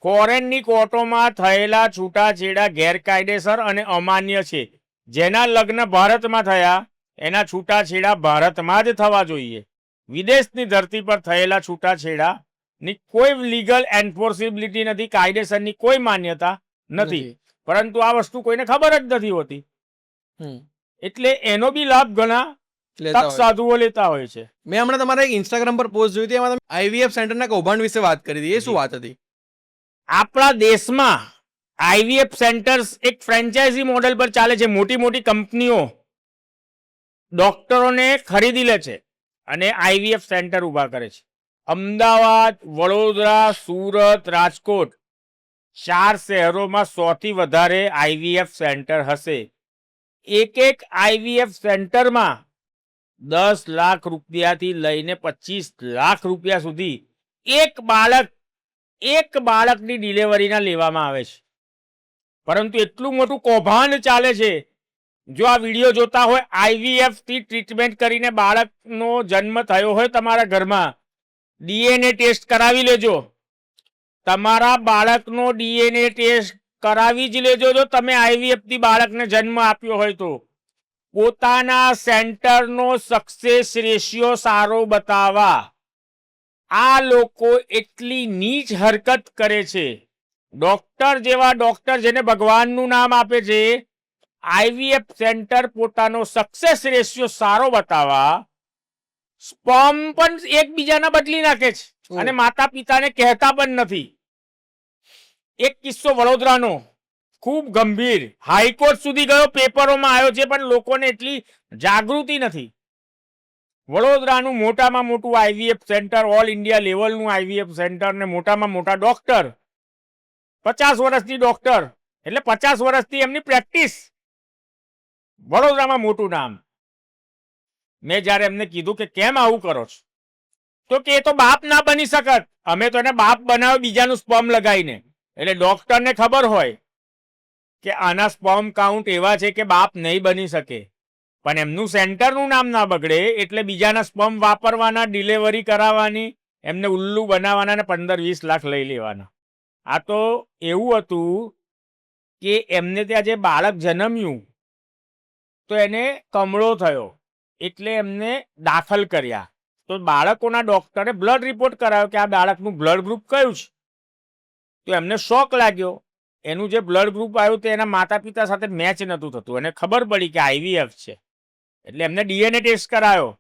Speaker 2: ફોરેનની કોર્ટોમાં થયેલા છૂટાછેડા ગેરકાયદેસર અને અમાન્ય છે. જેના લગ્ન ભારતમાં થયા એના છૂટાછેડા ભારતમાં જ થવા જોઈએ. વિદેશની ધરતી પર થયેલા છૂટાછેડાની કોઈ લીગલ એન્ફોર્સિબિલિટી નથી, કાયદેસરની કોઈ માન્યતા નથી. પરંતુ આ વસ્તુ કોઈને ખબર જ નથી હોતી, એટલે એનો બી લાભ ઘણા તક સાધુઓ લેતા હોય છે.
Speaker 1: મેં હમણાં તમારા એક ઇન્સ્ટાગ્રામ પર પોસ્ટ જોઈ હતી, એમાં તમે આઈવીએફ સેન્ટરના કૌભાંડ વિશે વાત કરી હતી. એ શું વાત હતી?
Speaker 2: આપણા દેશમાં આઈવીએફ સેન્ટર્સ એક ફ્રેન્ચાઇઝી મોડેલ પર ચાલે છે. મોટી મોટી કંપનીઓ ડોક્ટરોને ખરીદી લે છે અને આઈવીએફ સેન્ટર ઊભા કરે છે. અમદાવાદ, વડોદરા, સુરત, રાજકોટ 4 શહેરોમાં 100થી વધારે આઈવીએફ સેન્ટર હશે. એક આઈવીએફ સેન્ટરમાં 10 લાખ રૂપિયાથી લઈને 25 લાખ રૂપિયા સુધી એક બાળકની ડિલિવરીના લેવામાં આવે છે. પરંતુ એટલું મોટું કૌભાંડ ચાલે છે. જો આ વિડીયો જોતા હોય, આઈવીએફ થી ટ્રીટમેન્ટ કરીને બાળકનો જન્મ થયો હોય તમારા ઘરમાં, ડીએનએ ટેસ્ટ કરાવી લેજો. તમારા બાળકનો ડીએનએ ટેસ્ટ કરાવી જ લેજો જો તમે આઈવીએફ થી બાળકને જન્મ આપ્યો હોય તો. પોતાના સેન્ટરનો સક્સેસ રેશિયો સારો બતાવવા આ લોકો એટલી નીચ હરકત કરે છે. ડોક્ટર જેવા ડોક્ટર જેને ભગવાનનું નામ આપે છે, આઈવીએફ સેન્ટર પોતાનો સક્સેસ રેશિયો સારો બતાવવા સ્પર્મ પણ એકબીજાના બદલી નાખે છે અને માતા પિતાને કહેતા પણ નથી. એક કિસ્સો વડોદરાનો ખૂબ ગંભીર, હાઈકોર્ટ સુધી ગયો, પેપરોમાં આવ્યો છે, પણ લોકોને એટલી જાગૃતિ નથી. વડોદરાનું મોટામાં મોટું આઈવીએફ સેન્ટર, ઓલ ઇન્ડિયા લેવલનું આઈવીએફ સેન્ટર ને મોટામાં મોટા ડોક્ટર, 50 વર્ષની ડોક્ટર, એટલે 50 વર્ષથી એમની પ્રેક્ટિસ, વડોદરામાં મોટું નામ. મેં જ્યારે એમને કીધું કે કેમ આવું કરો છો, તો કે એ તો બાપ ના બની શકત, અમે તો એને બાપ બનાવ્યો બીજાનું સ્પર્મ લગાવીને. એટલે ડોક્ટરને ખબર હોય કે આના સ્પર્મ કાઉન્ટ એવા છે કે બાપ નહીં બની શકે, પણ એમનું સેન્ટરનું નામ ના બગડે એટલે બીજાના સ્પર્મ વાપરવાના, ડિલિવરી કરાવવાની, એમને ઉલ્લુ બનાવવાના ને 15-20 લાખ લઈ લેવાના. આ તો એવું હતું કે એમને ત્યાં જે બાળક જન્મ્યું તો એને કમળો થયો એટલે એમને દાખલ કર્યા. તો બાળકોના ડોક્ટરે બ્લડ રિપોર્ટ કરાવ્યો કે આ બાળકનું બ્લડ ગ્રુપ કયું છે. તો એમને શોક લાગ્યો. એનું જે બ્લડ ગ્રુપ આવ્યું તે એના માતા પિતા સાથે મેચ નહોતું થતું. એને ખબર પડી કે આઈવીએફ છે, એટલે એમને ડીએનએ ટેસ્ટ કરાયો.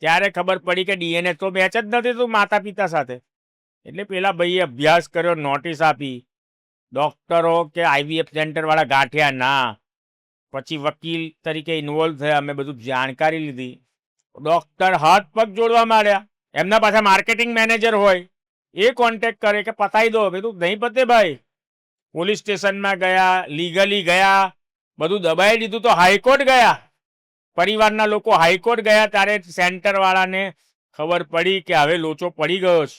Speaker 2: ત્યારે ખબર પડી કે ડીએનએ તો મેચ જ નથી થતું માતા પિતા સાથે. એટલે પેલા ભાઈએ અભ્યાસ કર્યો, નોટિસ આપી. ડોક્ટરો કે આઈવીએફ સેન્ટર વાળા ગાંઠ્યા ના. પછી વકીલ તરીકે ઇન્વોલ્વ થયા, અમે બધું જાણકારી લીધી. ડોક્ટર હાથ પગ જોડવા માંડ્યા. એમના પાછા માર્કેટિંગ મેનેજર હોય, એ કોન્ટેક્ટ કરે કે પતાવી દો. મેં કીધું નહીં પતે ભાઈ. પોલીસ સ્ટેશનમાં ગયા, લીગલી ગયા, બધું દબાઈ દીધું તો હાઈકોર્ટ ગયા. પરિવારના લોકો હાઈકોર્ટ ગયા ત્યારે સેન્ટર વાળાને ખબર પડી કે હવે લોચો પડી ગયો છે,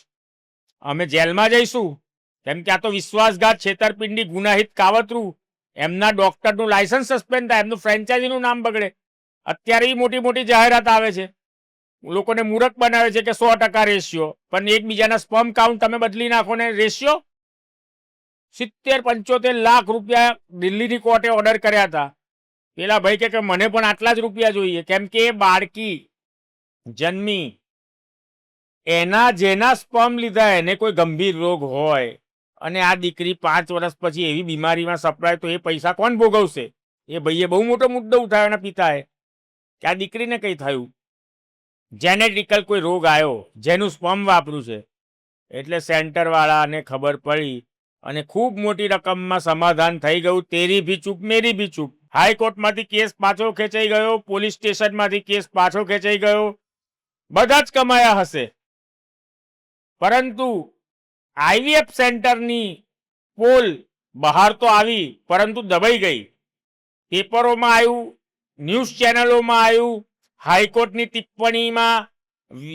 Speaker 2: અમે જેલમાં જઈશું. કેમ કે આ તો વિશ્વાસઘાત, છેતરપિંડી, ગુનાહિત કાવતરું. એમના ડોક્ટરનું લાયસન્સ સસ્પેન્ડ થાય, એમનું ફ્રેન્ચાઇઝીનું નામ બગડે. અત્યારે મોટી મોટી જાહેરાત આવે છે, લોકોને મૂર્ખ બનાવે છે કે 100% રેશિયો, પણ એકબીજાના સ્પર્મ કાઉન્ટ તમે બદલી નાખો ને રેશિયો. 70-75 લાખ રૂપિયા દિલ્હીની કોર્ટે ઓર્ડર કર્યા હતા. પેલા ભાઈ કે મને પણ આટલા જ રૂપિયા જોઈએ, કેમ કે એ બાળકી જન્મી, એના જેના સ્પર્મ લીધા એને કોઈ ગંભીર રોગ હોય અને આ દીકરી 5 વર્ષ પછી એવી બીમારીમાં સપડાય તો એ પૈસા કોણ ભોગવશે? એ ભાઈએ બહુ મોટો મુદ્દો ઉઠાવ્યો એના પિતાએ કે આ દીકરીને કંઈ થયું, જેનેટિકલ કોઈ રોગ આવ્યો, જેનું સ્પર્મ વાપર્યું છે. એટલે સેન્ટર વાળાને ખબર પડી અને ખૂબ મોટી રકમમાં સમાધાન થઈ ગયું. તેરી ભી ચૂપ મેરી ભી ચૂપ. હાઈકોર્ટમાંથી કેસ પાછો ખેંચાઈ ગયો, પોલીસ સ્ટેશનમાંથી કેસ પાછો ખેંચાઈ ગયો, બધા જ કમાયા હશે. પરંતુ આઈવીએફ સેન્ટરની પોલ બહાર તો આવી, પરંતુ દબાઈ ગઈ. પેપરોમાં આવ્યું, ન્યૂઝ ચેનલોમાં આવ્યું, હાઈકોર્ટની ટિપ્પણીમાં,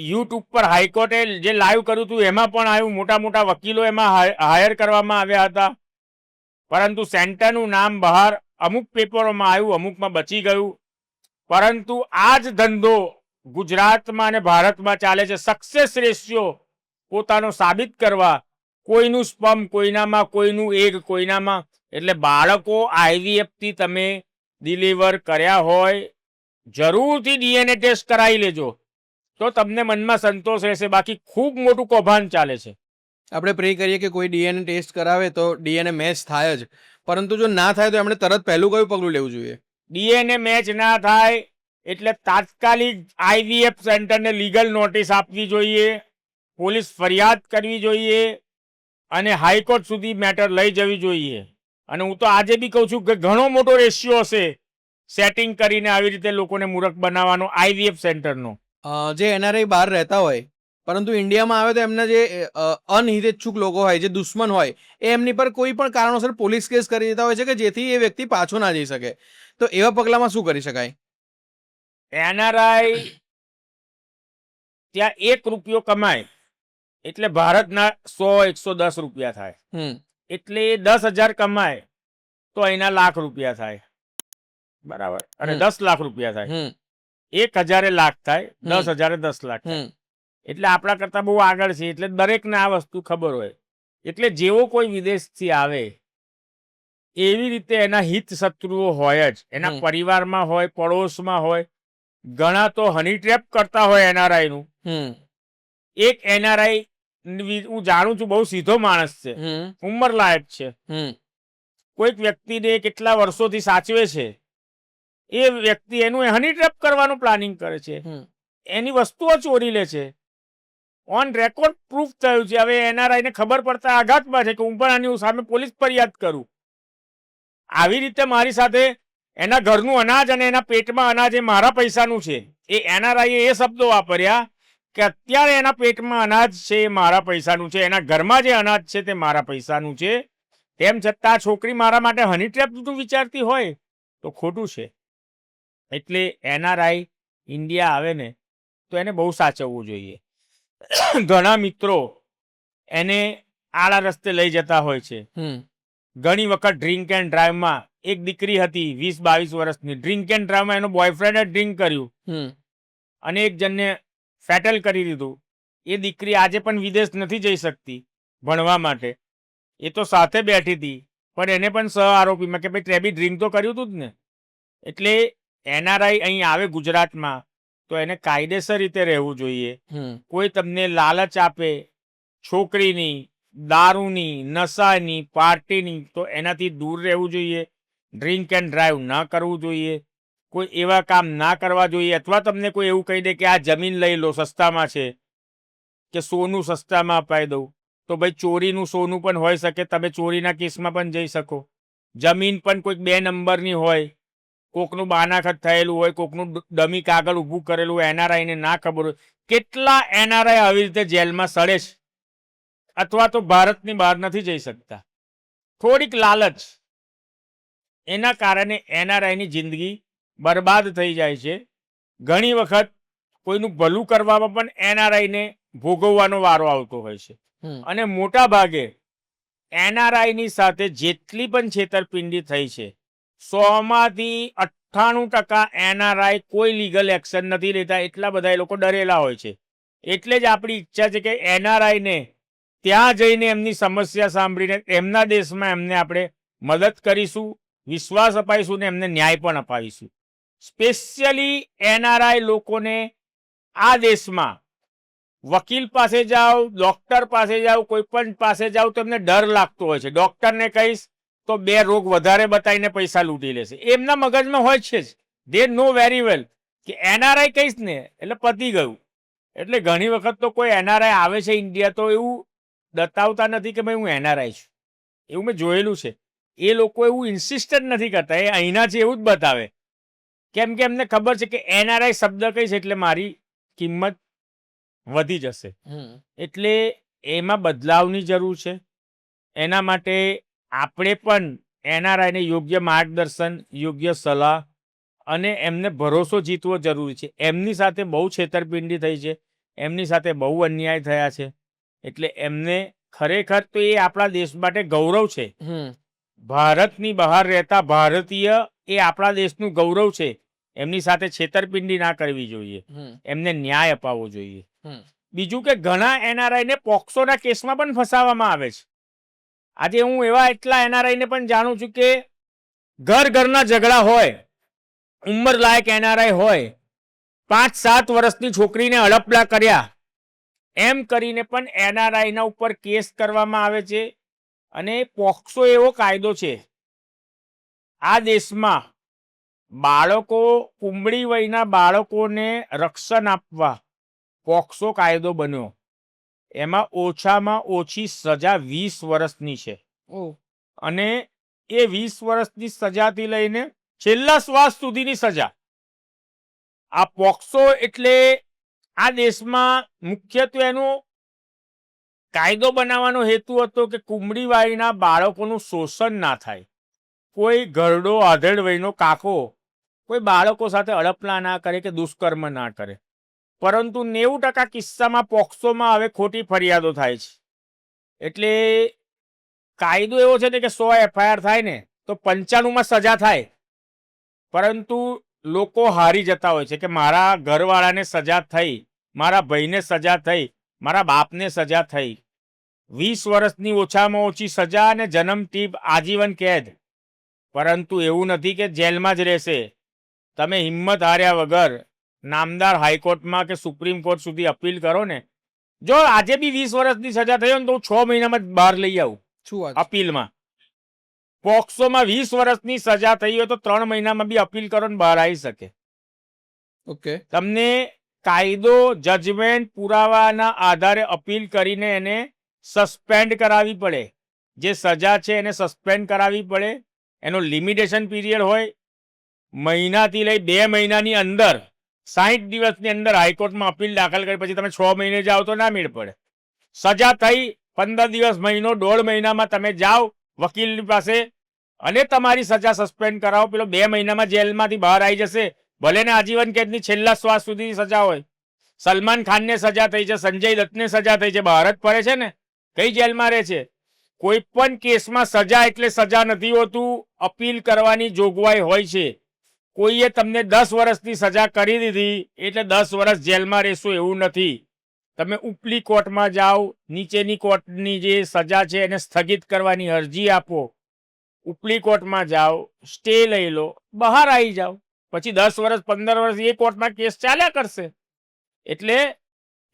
Speaker 2: યુટ્યુબ પર હાઈકોર્ટે જે લાઈવ કર્યું હતું એમાં પણ આવ્યું. મોટા મોટા વકીલો એમાં હાયર કરવામાં આવ્યા હતા. પરંતુ સેન્ટરનું નામ બહાર અમુક પેપરોમાં આવ્યું, અમુકમાં બચી ગયું. પરંતુ આ જ ધંધો ગુજરાતમાં અને ભારતમાં ચાલે છે. સક્સેસ રેશિયો પોતાનો સાબિત કરવા, કોઈનું સ્પર્મ કોઈનામાં, કોઈનું એગ કોઈનામાં. એટલે બાળકો આઈવીએફથી તમે ડિલિવર કર્યા હોય, જરૂરથી ડીએનએ ટેસ્ટ કરાવી લેજો, તો તમને મનમાં સંતોષ રહેશે. બાકી ખૂબ મોટું કૌભાંડ ચાલે છે.
Speaker 1: આપણે પ્રે કરીએ કે કોઈ ડીએનએ ટેસ્ટ કરાવે તો ડીએનએ મેચ થાય જ, પરંતુ જો ના થાય તો એમણે તરત પહેલું કયું પગલું લેવું જોઈએ?
Speaker 2: ડીએનએ મેચ ના થાય એટલે તાત્કાલિક આઈવીએફ સેન્ટરને લીગલ નોટિસ આપવી જોઈએ, પોલીસ ફરિયાદ કરવી જોઈએ અને હાઈકોર્ટ સુધી મેટર લઈ જવી જોઈએ. અને હું તો આજે બી કહું છું કે ઘણો મોટો રેશિયો હશે સેટિંગ કરીને આવી રીતે લોકોને મૂર્ખ બનાવવાનો આઈવીએફ સેન્ટરનો.
Speaker 1: જે એનઆરઆઈ બહાર રહેતા હોય પરંતુ ઇન્ડિયામાં આવે તો એમના જે અનહિતેચ્છુક લોકો હોય, જે દુશ્મન હોય, એ એમની પર કોઈ પણ કારણોસર પોલીસ કેસ કરી દેતા હોય છે કે જેથી એ વ્યક્તિ પાછો ના જઈ શકે. તો એવા પગલામાં શું કરી શકાય?
Speaker 2: એનઆરઆઈ ત્યાં 1 રૂપિયો કમાય એટલે ભારતના 100-110 રૂપિયા થાય. એટલે 10,000 કમાય તો અહીંના લાખ રૂપિયા થાય, બરાબર? અને 10 લાખ રૂપિયા થાય. 1,000 લાખ થાય, 10,000 10 લાખ થાય. એટલે આપણા કરતા બહુ આગળ છે. એટલે દરેકને આ વસ્તુ ખબર હોય. એટલે જેવો કોઈ વિદેશથી આવે એવી રીતે એના હિત શત્રુઓ હોય જ, એના પરિવારમાં હોય, પડોશમાં હોય. ઘણા તો હની ટ્રેપ કરતા હોય એનઆરઆઈ નું. એક એનઆરઆઈ હું જાણું છું, બહુ સીધો માણસ છે, ઉંમર લાયક છે, કોઈક વ્યક્તિને કેટલા વર્ષોથી સાચવે છે. એ વ્યક્તિ એનું હની ટ્રેપ કરવાનું પ્લાનિંગ કરે છે, એની વસ્તુઓ ચોરી લે છે. ઓન રેકોર્ડ પ્રૂફ થયું છે. હવે એનઆરઆઈ ને ખબર પડતા આઘાતમાં છે કે હું પણ આની સામે પોલીસ ફરિયાદ કરું. આવી રીતે મારી સાથે એના ઘરનું અનાજ અને એના પેટમાં અનાજ એ મારા પૈસાનું છે. એ એનઆરઆઈએ એ શબ્દો વાપર્યા કે અત્યારે એના પેટમાં અનાજ છે એ મારા પૈસાનું છે, એના ઘરમાં જે અનાજ છે તે મારા પૈસાનું છે. તેમ છતાં છોકરી મારા માટે હની ટ્રેપ વિચારતી હોય તો ખોટું છે. એટલે એનઆરઆઈ ઇન્ડિયા આવે ને તો એને બહુ સાચવવું જોઈએ. ઘણા મિત્રો એને આડા રસ્તે લઈ જતા હોય છે. ઘણી વખત ડ્રિંક એન્ડ ડ્રાઈવમાં એક દીકરી હતી 20-22 વર્ષની, ડ્રિંક એન્ડ ડ્રાઈવમાં એનો બોયફ્રેન્ડે ડ્રિંક કર્યું અને એક જણને ફેટલ કરી દીધું. એ દીકરી આજે પણ વિદેશ નથી જઈ શકતી ભણવા માટે. એ તો સાથે બેઠી હતી પણ એને પણ સહ આરોપીમાં કે ભાઈ તે બી ડ્રિંક તો કર્યું હતું જ ને. એટલે એનઆરઆઈ અહીં આવે ગુજરાતમાં તો એને કાયદેસર રીતે રહેવું જોઈએ. કોઈ તમને લાલચ આપે છોકરીની, દારૂની, નશાની, પાર્ટીની, તો એનાથી દૂર રહેવું જોઈએ. ડ્રિંક એન્ડ ડ્રાઈવ ના કરવું જોઈએ. કોઈ એવા કામ ના કરવા જોઈએ. અથવા તમને કોઈ એવું કહી દે કે આ જમીન લઈ લો, સસ્તામાં છે, કે સોનું સસ્તામાં અપાઈ દઉં, તો ભાઈ ચોરીનું સોનું પણ હોઈ શકે, તમે ચોરીના કેસમાં પણ જઈ શકો. જમીન પણ કોઈક 2 નંબરની હોય, કોકનું બાનાખત થયેલું હોય, કોકનું ડમી કાગળ ઊભું કરેલું હોય, એનઆરઆઈને ના ખબર હોય. કેટલા એનઆરઆઈ આવી રીતે જેલમાં સડે છે, અથવા તો ભારતની બહાર નથી જઈ શકતા. થોડીક લાલચ, એના કારણે એનઆરઆઈની જિંદગી બરબાદ થઈ જાય છે. ઘણી વખત કોઈનું ભલું કરવામાં પણ એનઆરઆઈને ભોગવવાનો વારો આવતો હોય છે. અને મોટા ભાગે એનઆરઆઈની સાથે જેટલી પણ છેતરપિંડી થઈ છે, 100માંથી 98% એનઆરઆઈ કોઈ લીગલ એક્શન નથી લેતા. એટલા બધા એ લોકો ડરેલા હોય છે. એટલે જ આપણી ઈચ્છા છે કે એનઆરઆઈને ત્યાં જઈને એમની સમસ્યા સાંભળીને એમના દેશમાં એમને આપણે મદદ કરીશું, વિશ્વાસ અપાઈશું ને એમને ન્યાય પણ અપાવીશું. સ્પેશિયલી એનઆરઆઈ લોકોને આ દેશમાં વકીલ પાસે જાઓ, ડોક્ટર પાસે જાઓ, કોઈ પણ પાસે જાઓ તો એમને ડર લાગતો હોય છે. ડોક્ટરને કહીશ તો 2 રોગ વધારે બતાવીને પૈસા લૂંટી લેશે. એમના મગજમાં હોય છે જ. દે નો વેરી વેલ કે એનઆરઆઈ કહીશ ને એટલે પતી ગયું. એટલે ઘણી વખત તો કોઈ એનઆરઆઈ આવે છે ઇન્ડિયા તો એવું બતાવતા નથી કે ભાઈ હું એનઆરઆઈ છું. એવું મેં જોયેલું છે. એ લોકો એવું ઇન્સિસ્ટ જ નથી કરતા, એ અહીંના છે એવું જ બતાવે. કેમ કે એમને ખબર છે કે એનઆરઆઈ શબ્દ કહીશ એટલે મારી કિંમત વધી જશે. એટલે એમાં બદલાવની જરૂર છે. એના માટે આપણે પણ એનઆરઆઈને યોગ્ય માર્ગદર્શન, યોગ્ય સલાહ અને એમને ભરોસો જીતવો જરૂરી છે. એમની સાથે બહુ છેતરપિંડી થઈ છે, એમની સાથે બહુ અન્યાય થયા છે. એટલે એમને ખરેખર તો એ આપણા દેશ માટે ગૌરવ છે. ભારતની બહાર રહેતા ભારતીય એ આપણા દેશનું ગૌરવ છે. એમની સાથે છેતરપિંડી ના કરવી જોઈએ, એમને ન્યાય અપાવવો જોઈએ. બીજું કે ઘણા એનઆરઆઈને પોક્સોના કેસમાં પણ ફસાવવામાં આવે છે. આજે હું એવા એટલા એનઆરઆઈને પણ જાણું છું કે ઘરના ઝઘડા હોય, ઉંમરલાયક એનઆરઆઈ હોય, 5-7 વર્ષની છોકરીને હડપલા કર્યા એમ કરીને પણ એનઆરઆઈના ઉપર કેસ કરવામાં આવે છે. અને પોક્સો એવો કાયદો છે આ દેશમાં, બાળકો, કુંબળી વયના બાળકોને રક્ષણ આપવા પોક્સો કાયદો બન્યો. એમાં ઓછામાં ઓછી સજા 20 વર્ષની છે. અને એ 20 વર્ષની સજાથી લઈને છેલ્લા શ્વાસ સુધીની સજા. આ પોક્સો એટલે આ દેશમાં મુખ્યત્વે એનો કાયદો બનાવવાનો હેતુ હતો કે કુંબળીવાળીના બાળકોનું શોષણ ના થાય. કોઈ ઘરડો આધેડ વયનો કાકો કોઈ બાળકો સાથે અડપલા ના કરે કે દુષ્કર્મ ના કરે. પરંતુ 90% કિસ્સામાં પોક્સોમાં હવે ખોટી ફરિયાદો થાય છે. એટલે કાયદો એવો છે કે 100 એફઆઈઆર થાય ને તો 95માં સજા થાય. પરંતુ લોકો હારી જતા હોય છે કે મારા ઘરવાળાને સજા થઈ, મારા ભાઈને સજા થઈ, મારા બાપને સજા થઈ. 20 વર્ષની ઓછામાં ઓછી સજા અને જન્મટીપ આજીવન કેદ. પરંતુ એવું નથી કે જેલમાં જ રહેશે. તમે હિંમત હાર્યા વગર નામદાર હાઈકોર્ટમાં કે સુપ્રીમ કોર્ટ સુધી અપીલ કરો ને, જો આજે બી 20 વર્ષની સજા થઈ હોય ને તો હું 6 મહિનામાં જ બહાર લઈ આવું. અપીલમાં પોક્સોમાં 20 વર્ષની સજા થઈ હોય તો 3 મહિનામાં બી અપીલ કરો ને બહાર આવી શકે.
Speaker 1: ઓકે,
Speaker 2: તમને કાયદો, જજમેન્ટ, પુરાવાના આધારે અપીલ કરીને એને સસ્પેન્ડ કરાવવી પડે. જે સજા છે એને સસ્પેન્ડ કરાવવી પડે. એનો લિમિટેશન પીરિયડ હોય. મહિનાથી લઈ 2 મહિનાની અંદર, 60 દિવસની અંદર હાઈકોર્ટમાં અપીલ દાખલ કરી પછી તમે 6 મહિને જાઓ તો ના મેળ પડે. સજા થઈ 15 દિવસ, મહિનો, 1.5 મહિનામાં તમે જાઓ વકીલની પાસે અને તમારી સજા સસ્પેન્ડ કરાવો. પેલો 2 મહિનામાં જેલમાંથી બહાર આવી જશે. ભલે ને આજીવન કેદની છેલ્લા શ્વાસ સુધીની સજા હોય. સલમાન ખાનને સજા થઈ છે, સંજય દત્તને સજા થઈ છે, બહાર જ ફરે છે ને, કઈ જેલમાં રહે છે? કોઈ પણ કેસમાં સજા એટલે સજા નથી હોતું, અપીલ કરવાની જોગવાઈ હોય છે. કોઈએ તમને 10 વર્ષની સજા કરી દીધી એટલે 10 વર્ષ જેલમાં રહેશો એવું નથી. તમે ઉપલી કોર્ટમાં જાઓ, નીચેની કોર્ટની જે સજા છે એને સ્થગિત કરવાની અરજી આપો, ઉપલી કોર્ટમાં જાઓ, સ્ટે લઈ લો, બહાર આવી જાઓ. પછી 10 વર્ષ 15 વર્ષ એ કોર્ટમાં કેસ ચાલ્યા કરશે. એટલે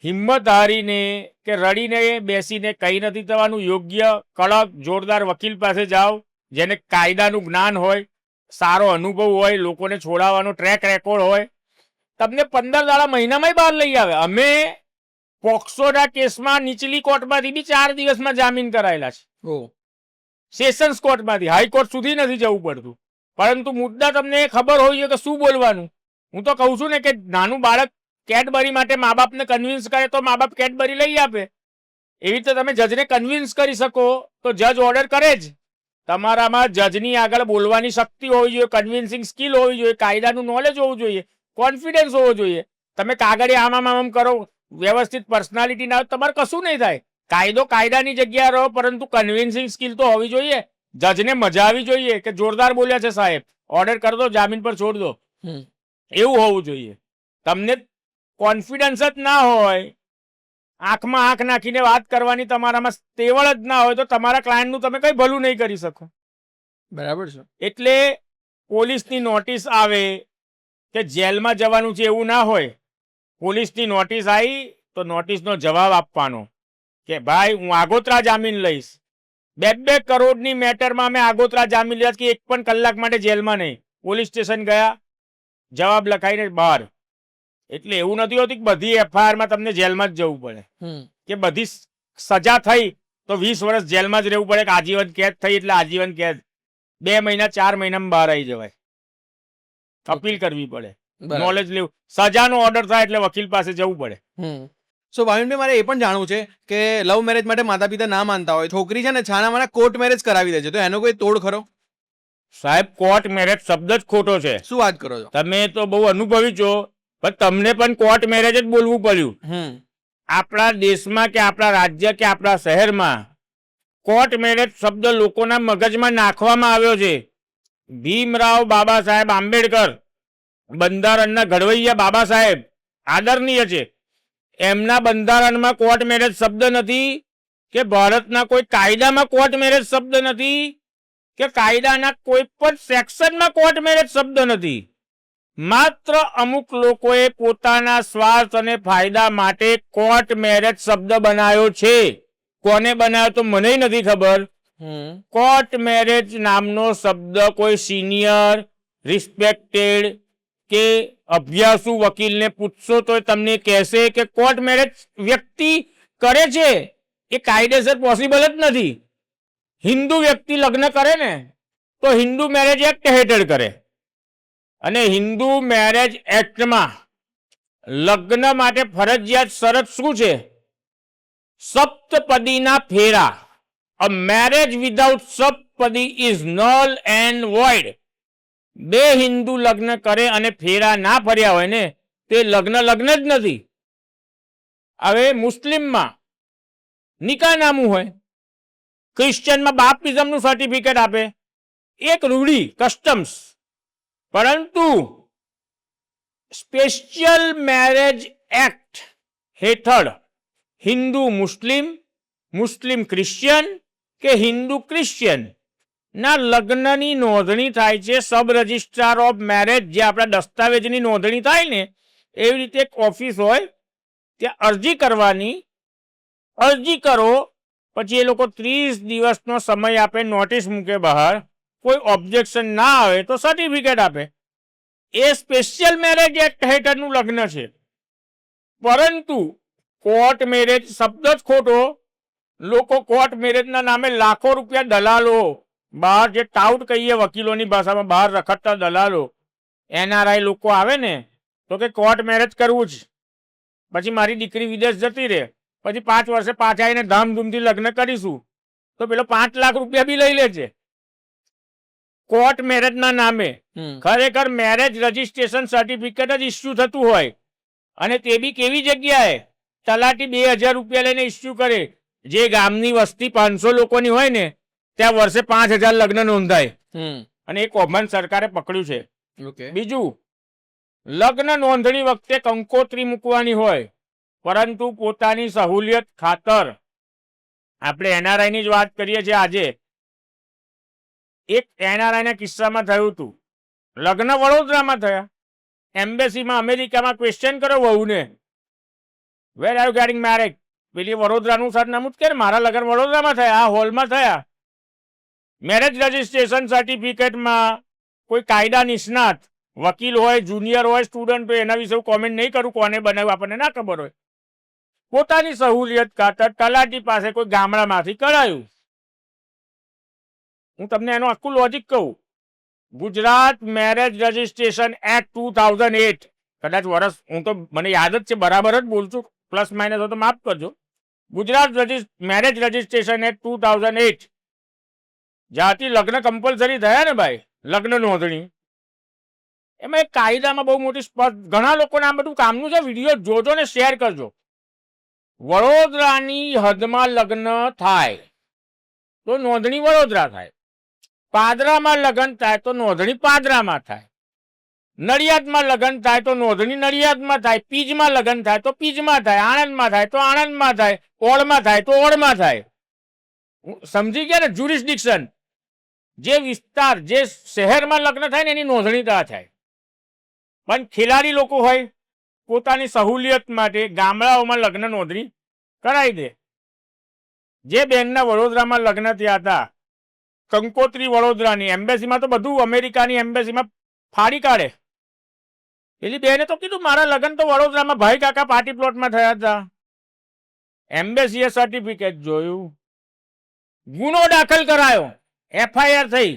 Speaker 2: હિંમત હારીને કે રડીને બેસીને કંઈ નથી થવાનું. યોગ્ય કડક જોરદાર વકીલ પાસે જાઓ, જેને કાયદાનું જ્ઞાન હોય, સારો અનુભવ હોય, લોકોને છોડાવવાનો ટ્રેક રેકોર્ડ હોય. તમને 15 દાડા મહિનામાં બહાર લઈ આવે. અમે પોક્સોના કેસમાં નીચલી કોર્ટમાંથી બી 4 દિવસમાં જામીન કરાયેલા છે.
Speaker 1: ઓ
Speaker 2: સેશન્સ કોર્ટમાંથી હાઈકોર્ટ સુધી નથી જવું પડતું. પરંતુ મુદ્દા તમને ખબર હોવી જોઈએ કે શું બોલવાનું. હું તો કહું છું ને કે નાનું બાળક કેડબરી માટે મા બાપને કન્વિન્સ કરે તો મા બાપ કેડબરી લઈ આપે. એવી રીતે તમે જજને કન્વિન્સ કરી શકો તો જજ ઓર્ડર કરે જ. તમારામાં જજની આગળ બોલવાની શક્તિ હોવી જોઈએ, કન્વિન્સિંગ સ્કિલ હોવી જોઈએ, કાયદાનું નોલેજ હોવું જોઈએ, કોન્ફિડન્સ હોવો જોઈએ. તમે કાગળે આમ કરો, વ્યવસ્થિત પર્સનાલિટી ના હોય, તમારે કશું નહીં થાય. કાયદો કાયદાની જગ્યાએ રહો, પરંતુ કન્વિન્સિંગ સ્કિલ તો હોવી જોઈએ. જજને મજા આવી જોઈએ કે જોરદાર બોલ્યા છે સાહેબ, ઓર્ડર કરી દો, જામીન પર છોડ દો. એવું હોવું જોઈએ. તમને કોન્ફિડન્સ જ ના હોય, આંખમાં આંખ નાખીને વાત કરવાની તમારામાં તેવળ જ ના હોય, તો તમારા ક્લાયન્ટનું તમે કઈ ભલું નહીં કરી શકો.
Speaker 1: બરાબર છે.
Speaker 2: એટલે પોલીસની નોટિસ આવે કે જેલમાં જવાનું છે એવું ના હોય. પોલીસની નોટિસ આવી તો નોટિસનો જવાબ આપવાનો કે ભાઈ હું આગોતરા જામીન લઈશ. 2 કરોડની મેટરમાં મેં આગોતરા જામીન લીધા કે 1 પણ કલાક માટે જેલમાં નહીં. પોલીસ સ્ટેશન ગયા, જવાબ લખાઈને બહાર. એટલે એવું નથી હોતું કે બધી એફઆઈઆરમાં તમને જેલમાં જ જવું પડે, કે બધી સજા થઈ તો 20 વર્ષ જેલમાં જ રહેવું પડે, કે આજીવન કેદ થઈ એટલે આજીવન કેદ. 2 મહિના 4 મહિનામાં બહાર આવી જવાય. અપીલ કરવી પડે, નોલેજ લેવું. સજાનો ઓર્ડર થાય એટલે વકીલ પાસે જવું પડે.
Speaker 1: સો ભાવિનભાઈ, મારે એ પણ જાણવું છે કે લવ મેરેજ માટે માતા પિતા ના માનતા હોય, છોકરી છે ને છાના માના કોર્ટ મેરેજ કરાવી દે છે, તો એનો કોઈ તોડ ખરો?
Speaker 2: સાહેબ, કોર્ટ મેરેજ શબ્દ જ ખોટો છે.
Speaker 1: શું વાત કરો છો?
Speaker 2: તમે તો બહુ અનુભવી છો, પણ તમને પણ કોર્ટ મેરેજ જ બોલવું પડ્યું. આપણા દેશમાં કે આપણા રાજ્ય કે આપણા શહેરમાં કોર્ટ મેરેજ શબ્દ લોકોના મગજમાં નાખવામાં આવ્યો છે. ભીમરાવ બાબા સાહેબ આંબેડકર, બંધારણના ઘડવૈયા બાબા સાહેબ આદરણીય છે. એમના બંધારણમાં કોર્ટ મેરેજ શબ્દ નથી, કે ભારતના કોઈ કાયદામાં કોર્ટ મેરેજ શબ્દ નથી, કે કાયદાના કોઈ પણ સેક્શનમાં કોર્ટ મેરેજ શબ્દ નથી. માત્ર અમુક લોકોએ પોતાના સ્વાર્થ અને ફાયદા માટે કોર્ટ મેરેજ શબ્દ બનાવ્યો છે. કોને બનાવ્યો તો મને નથી ખબર. કોર્ટ મેરેજ નામનો શબ્દ કોઈ સિનિયર, રિસ્પેક્ટેડ કે અભ્યાસુ વકીલને પૂછશો તો તમને કહેશે કે કોર્ટ મેરેજ વ્યક્તિ કરે છે એ કાયદેસર પોસિબલ જ નથી. હિન્દુ વ્યક્તિ લગ્ન કરે ને તો હિન્દુ મેરેજ એક્ટ હેઠળ કરે, અને હિન્દુ મેરેજ એક્ટમાં લગ્ન માટે ફરજિયાત શરત શું છે? સપ્તપદીના ફેરા. A marriage without saptapadi is null and void. 2 Hindu લગ્ન કરે અને ફેરા ના ફર્યા હોય ને તે લગ્ન જ નથી. હવે મુસ્લિમમાં નિકાહ નામું હોય, ક્રિશ્ચિયનમાં બાપ્ટિઝમનું સર્ટિફિકેટ આપે, એક રૂઢી કસ્ટમ્સ. પરંતુ સ્પેશિયલ મેરેજ એક્ટ હેઠળ હિન્દુ મુસ્લિમ, મુસ્લિમ ક્રિશ્ચિયન કે હિન્દુ ક્રિશ્ચિયન ના લગ્નની નોંધણી થાય છે સબ રજિસ્ટ્રાર ઓફ મેરેજ. જે આપણા દસ્તાવેજની નોંધણી થાય ને એવી રીતે એક ઓફિસ હોય, ત્યાં અરજી કરવાની. અરજી કરો પછી એ લોકો 30 દિવસનો સમય આપે, નોટિસ મૂકે બહાર. કોઈ ઓબ્જેક્શન ના આવે તો સર્ટિફિકેટ આપે. એ સ્પેશિયલ મેરેજ એક્ટ હેઠળનું લગ્ન છે. પરંતુ કોર્ટ મેરેજ શબ્દ જ ખોટો. લોકો કોર્ટ મેરેજના નામે લાખો રૂપિયા દલાલો, બહાર જે ટાઉટ કહીએ વકીલોની ભાષામાં, બહાર રખડતા દલાલો, એનઆરઆઈ લોકો આવે ને તો કે કોર્ટ મેરેજ કરવું જ, પછી મારી દીકરી વિદેશ જતી રહે, પછી 5 વર્ષે પાછા આવીને ધામધૂમથી લગ્ન કરીશું, તો પેલો 5 લાખ રૂપિયા બી લઈ લે છે કોર્ટ મેરેજના નામે. ખરેખર મેરેજ રજીસ્ટ્રેશન સર્ટિફિકેટ જ ઇસ્યુ થતું હોય, અને તે બી કેવી જગ્યાએ? તલાટી 2000 રૂપિયા લઈને ઇસ્યુ કરે. જે ગામની વસ્તી 500 લોકોની હોય ને ત્યાં વર્ષે 5000 લગ્ન નોંધાય, અને એ કૌભાંડ સરકારે પકડ્યું છે. બીજું, લગ્ન નોંધણી વખતે કંકોત્રી મૂકવાની હોય, પરંતુ પોતાની સહુલિયત ખાતર, આપણે એનઆરઆઈની જ વાત કરીએ છીએ આજે. એક એનઆરઆઈના કિસ્સામાં થયું હતું, લગ્ન વડોદરામાં થયા. એમ્બેસીમાં અમેરિકામાં ક્વેશ્ચન કર્યો વહુને, where are you getting marriage? પેલી વડોદરાનું સરનામું જ કે મારા લગ્ન વડોદરામાં થયા, આ હોલમાં થયા. મેરેજ રજીસ્ટ્રેશન સર્ટિફિકેટમાં કોઈ કાયદા નિષ્ણાત વકીલ હોય, જુનિયર હોય, સ્ટુડન્ટ હોય, એના વિશે હું કોમેન્ટ નહીં કરું, કોને બનાવ્યું આપણને ના ખબર હોય. પોતાની સહુલિયત ખાતર તલાટી પાસે કોઈ ગામડામાંથી કરાયું. હું તમને એનું આખું લોજિક કહું. ગુજરાત મેરેજ રજિસ્ટ્રેશન એક્ટ 2008, કદાચ વર્ષ હું તો મને યાદ જ છે, બરાબર જ બોલું છું, પ્લસ માઇનસ હોય તો માફ કરજો. ગુજરાત મેરેજ રજિસ્ટ્રેશન એક્ટ 2008, જ્યાંથી લગ્ન કમ્પલસરી થયા ને ભાઈ, લગ્ન નોંધણી, એમાં એક કાયદામાં બહુ મોટી ઘણા લોકોને આ બધું કામનું છે. વિડીયો જોજો ને શેર કરજો. વડોદરાની હદમાં લગ્ન થાય તો નોંધણી વડોદરા થાય, પાદરામાં લગ્ન થાય તો નોંધણી પાદરામાં થાય, નડિયાદમાં લગ્ન થાય તો નોંધણી નડિયાદમાં થાય, પીજમાં લગ્ન થાય તો પીજમાં થાય, આણંદમાં થાય તો આણંદમાં થાય, ઓળમાં થાય તો ઓળમાં થાય. સમજી ગયા ને? જ્યુરિસ્ડિક્શન, જે વિસ્તાર, જે શહેરમાં લગ્ન થાય ને એની નોંધણી ત્યાં થાય. પણ ખેલાડી લોકો હોય, પોતાની સહુલિયત માટે ગામડાઓમાં લગ્ન નોંધણી કરાવી દે. જે બેનના વડોદરામાં લગ્ન થયા હતા, કંકોત્રી વડોદરાની, એમ્બેસીમાં તો બધું અમેરિકાની એમ્બેસીમાં ફાડી કાઢે. પેલી બેને તો કીધું મારા લગ્ન તો વડોદરામાં ભાઈ કાકા પાર્ટી પ્લોટમાં થયા હતા. એમ્બેસીએ સર્ટિફિકેટ જોયું, ગુનો દાખલ કરાયો, FIR થઈ.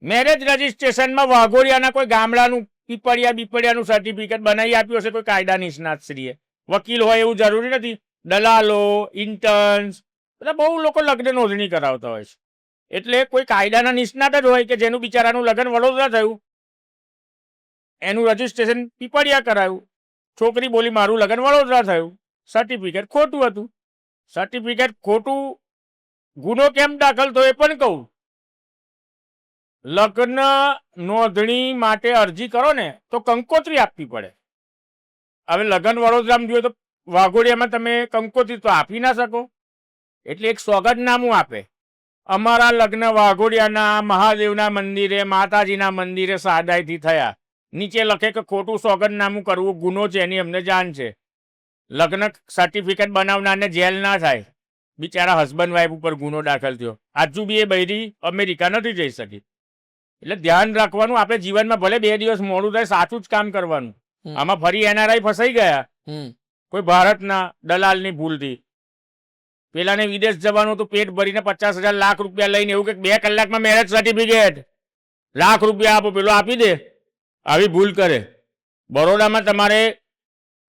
Speaker 2: મેરેજ રજિસ્ટ્રેશનમાં વાઘોડિયાના કોઈ ગામડાનું પીપળિયાનું સર્ટિફિકેટ બનાવી આપ્યું હશે કોઈ કાયદા નિષ્ણાતશ્રીએ. વકીલ હોય એવું જરૂરી નથી. દલાલો, ઇન્ટર્ન્સ, બધા બહુ લોકો લગ્ન નોંધણી કરાવતા હોય છે. એટલે કોઈ કાયદાના નિષ્ણાત જ હોય કે જેનું બિચારાનું લગ્ન વડોદરા થયું, એનું રજિસ્ટ્રેશન પીપળિયા કરાયું, છોકરી બોલી મારું લગ્ન વડોદરા થયું, સર્ટિફિકેટ ખોટું હતું. સર્ટિફિકેટ ખોટું, ગુનો કેમ દાખલ થયો એ પણ કહું. લગ્ન નોંધણી માટે અરજી કરો ને તો કંકોત્રી આપવી પડે. હવે લગ્ન વડોદરામાં જોઈએ તો વાઘોડિયામાં તમે કંકોત્રી તો આપી ના શકો, એટલે એક સોગંદનામું આપે, અમારા લગ્ન વાઘોડિયાના મહાદેવના મંદિરે, માતાજીના મંદિરે સાદાઈથી થયા. નીચે લખે કે ખોટું સોગંદનામું કરવું ગુનો છે, એની અમને જાણ છે. લગ્ન સર્ટિફિકેટ બનાવનારને જેલ ના થાય. બિચારા હસબન્ડ વાઈફ ઉપર ગુનો દાખલ થયો. આજુ બી એ બૈરી અમેરિકા નથી જઈ શકી. એટલે ધ્યાન રાખવાનું, આપણે જીવનમાં ભલે 2 દિવસ મોડું થાય, સાચું જ કામ કરવાનું. આમાં ફરી NRI ફસાઈ ગયા કોઈ ભારતના દલાલની ભૂલથી. પેલાને વિદેશ જવાનું તો પેટ ભરીને 50,000 લાખ રૂપિયા લઈને એવું કે 2 કલાકમાં મેરેજ સર્ટિફિકેટ, લાખ રૂપિયા આપો, પેલો આપી દે. આવી ભૂલ કરે. બરોડામાં તમારે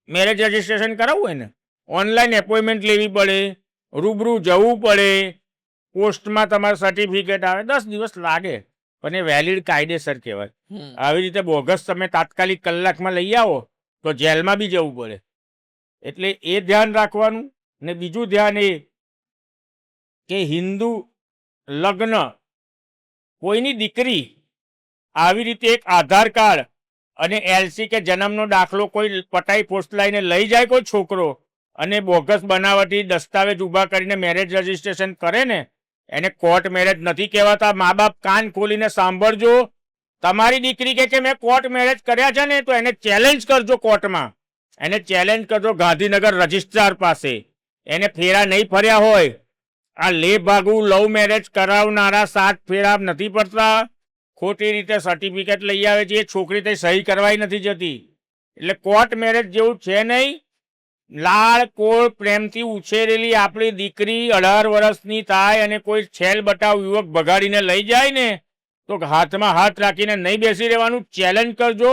Speaker 2: મેરેજ રજિસ્ટ્રેશન કરાવવું હોય ને, ઓનલાઈન એપોઇન્ટમેન્ટ લેવી પડે, રૂબરૂ જવું પડે, પોસ્ટમાં તમારે સર્ટિફિકેટ આવે, 10 દિવસ લાગે, પણ એ વેલિડ કાયદેસર કહેવાય. આવી રીતે બોગસ તમે તાત્કાલિક કલાકમાં લઈ આવો તો જેલમાં બી જવું પડે. એટલે એ ધ્યાન રાખવાનું. ને બીજું ધ્યાન એ કે હિન્દુ લગ્ન, કોઈની દીકરી આવી રીતે એક આધાર કાર્ડ અને LC કે જન્મનો દાખલો કોઈ પટાઈ પોસ્ટલાઈને લઈ જાય કોઈ છોકરો, અને બોગસ બનાવટી દસ્તાવેજ ઊભા કરીને મેરેજ રજિસ્ટ્રેશન કરે ને, એને કોર્ટ મેરેજ નથી કહેવાતા. મા બાપ કાન ખોલીને સાંભળજો. તમારી દીકરી કે મેં કોર્ટ મેરેજ કર્યા છે ને, તો એને ચેલેન્જ કરજો કોર્ટમાં. એને ચેલેન્જ કરજો ગાંધીનગર રજિસ્ટ્રાર પાસે. એને ફેરા નહીં ફર્યા હોય. આ લે ભાગુ લવ મેરેજ કરાવનારા 7 ફેરા નથી પડતા. ખોટી રીતે સર્ટિફિકેટ લઈ આવે છે, એ છોકરી તે સહી કરવાય નથી જતી. એટલે કોર્ટ મેરેજ જેવું છે નહીં. લાળ કોળ પ્રેમથી ઉછેરેલી આપણી દીકરી 18 વર્ષની થાય અને કોઈ છેલ બટાવ યુવક ભગાડીને લઈ જાય ને, તો હાથમાં હાથ રાખીને નહીં બેસી રહેવાનું. ચેલેન્જ કરજો.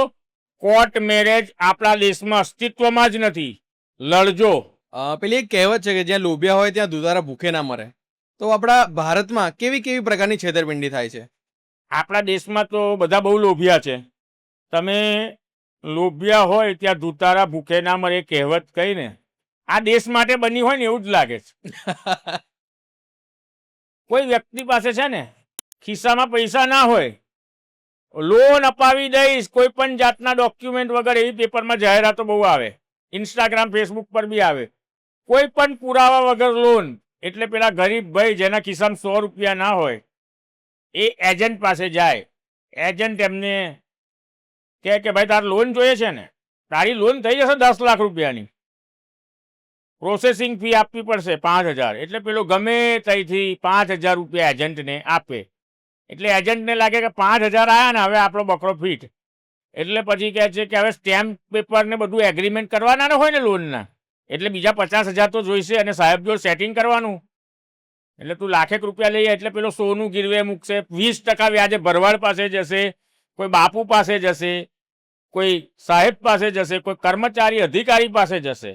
Speaker 2: કોર્ટ મેરેજ આપણા દેશમાં અસ્તિત્વમાં જ નથી. લડજો.
Speaker 1: પેલી એક કહેવત છે કે જ્યાં લોભિયા હોય ત્યાં દુધારા ભૂખે ના મરે. તો આપણા ભારતમાં કેવી કેવી પ્રકારની છેતરપિંડી થાય છે?
Speaker 2: આપણા દેશમાં તો બધા બહુ લોભિયા છે. તમે લોભિયા હોય ત્યાં દુધારા ભૂખે ના મરે કહેવત કહીને આ દેશ માટે બની હોય ને એવું જ લાગે છે. કોઈ વ્યક્તિ પાસે છે ને ખિસ્સામાં પૈસા ના હોય, લોન અપાવી દઈશ કોઈ પણ જાતના ડોક્યુમેન્ટ વગર, એવી પેપરમાં જાહેરાતો બહુ આવે, ઇન્સ્ટાગ્રામ ફેસબુક પર બી આવે. કોઈ પણ પુરાવા વગર લોન. એટલે પેલા ગરીબ ભાઈ જેના ખિસ્સામાં 100 રૂપિયા ના હોય એ એજન્ટ પાસે જાય. એજન્ટ એમને કહે કે ભાઈ તારે લોન જોઈએ છે ને, તારી લોન થઈ જશે 10 લાખ રૂપિયાની, પ્રોસેસિંગ ફી આપવી પડશે 5,000. એટલે પેલો ગમે ત્યાંથી 5,000 રૂપિયા એજન્ટને આપે. એટલે એજન્ટને લાગે કે 5,000 આવ્યા ને, હવે આપણો બકરો ફીટ. એટલે પછી કહે છે કે હવે સ્ટેમ્પ પેપર ને બધું એગ્રીમેન્ટ કરવાના ને હોય ને લોનના, એટલે બીજા 50,000 તો જોઈશે અને સાહેબ જો સેટિંગ કરવાનું. એટલે તું લાખેક રૂપિયા લઈએ એટલે પેલો સોનું ગીરવે મૂકશે, 20% વ્યાજે ભરવાડ પાસે જશે, કોઈ બાપુ પાસે જશે, કોઈ સાહેબ પાસે જશે, કોઈ કર્મચારી અધિકારી પાસે જશે,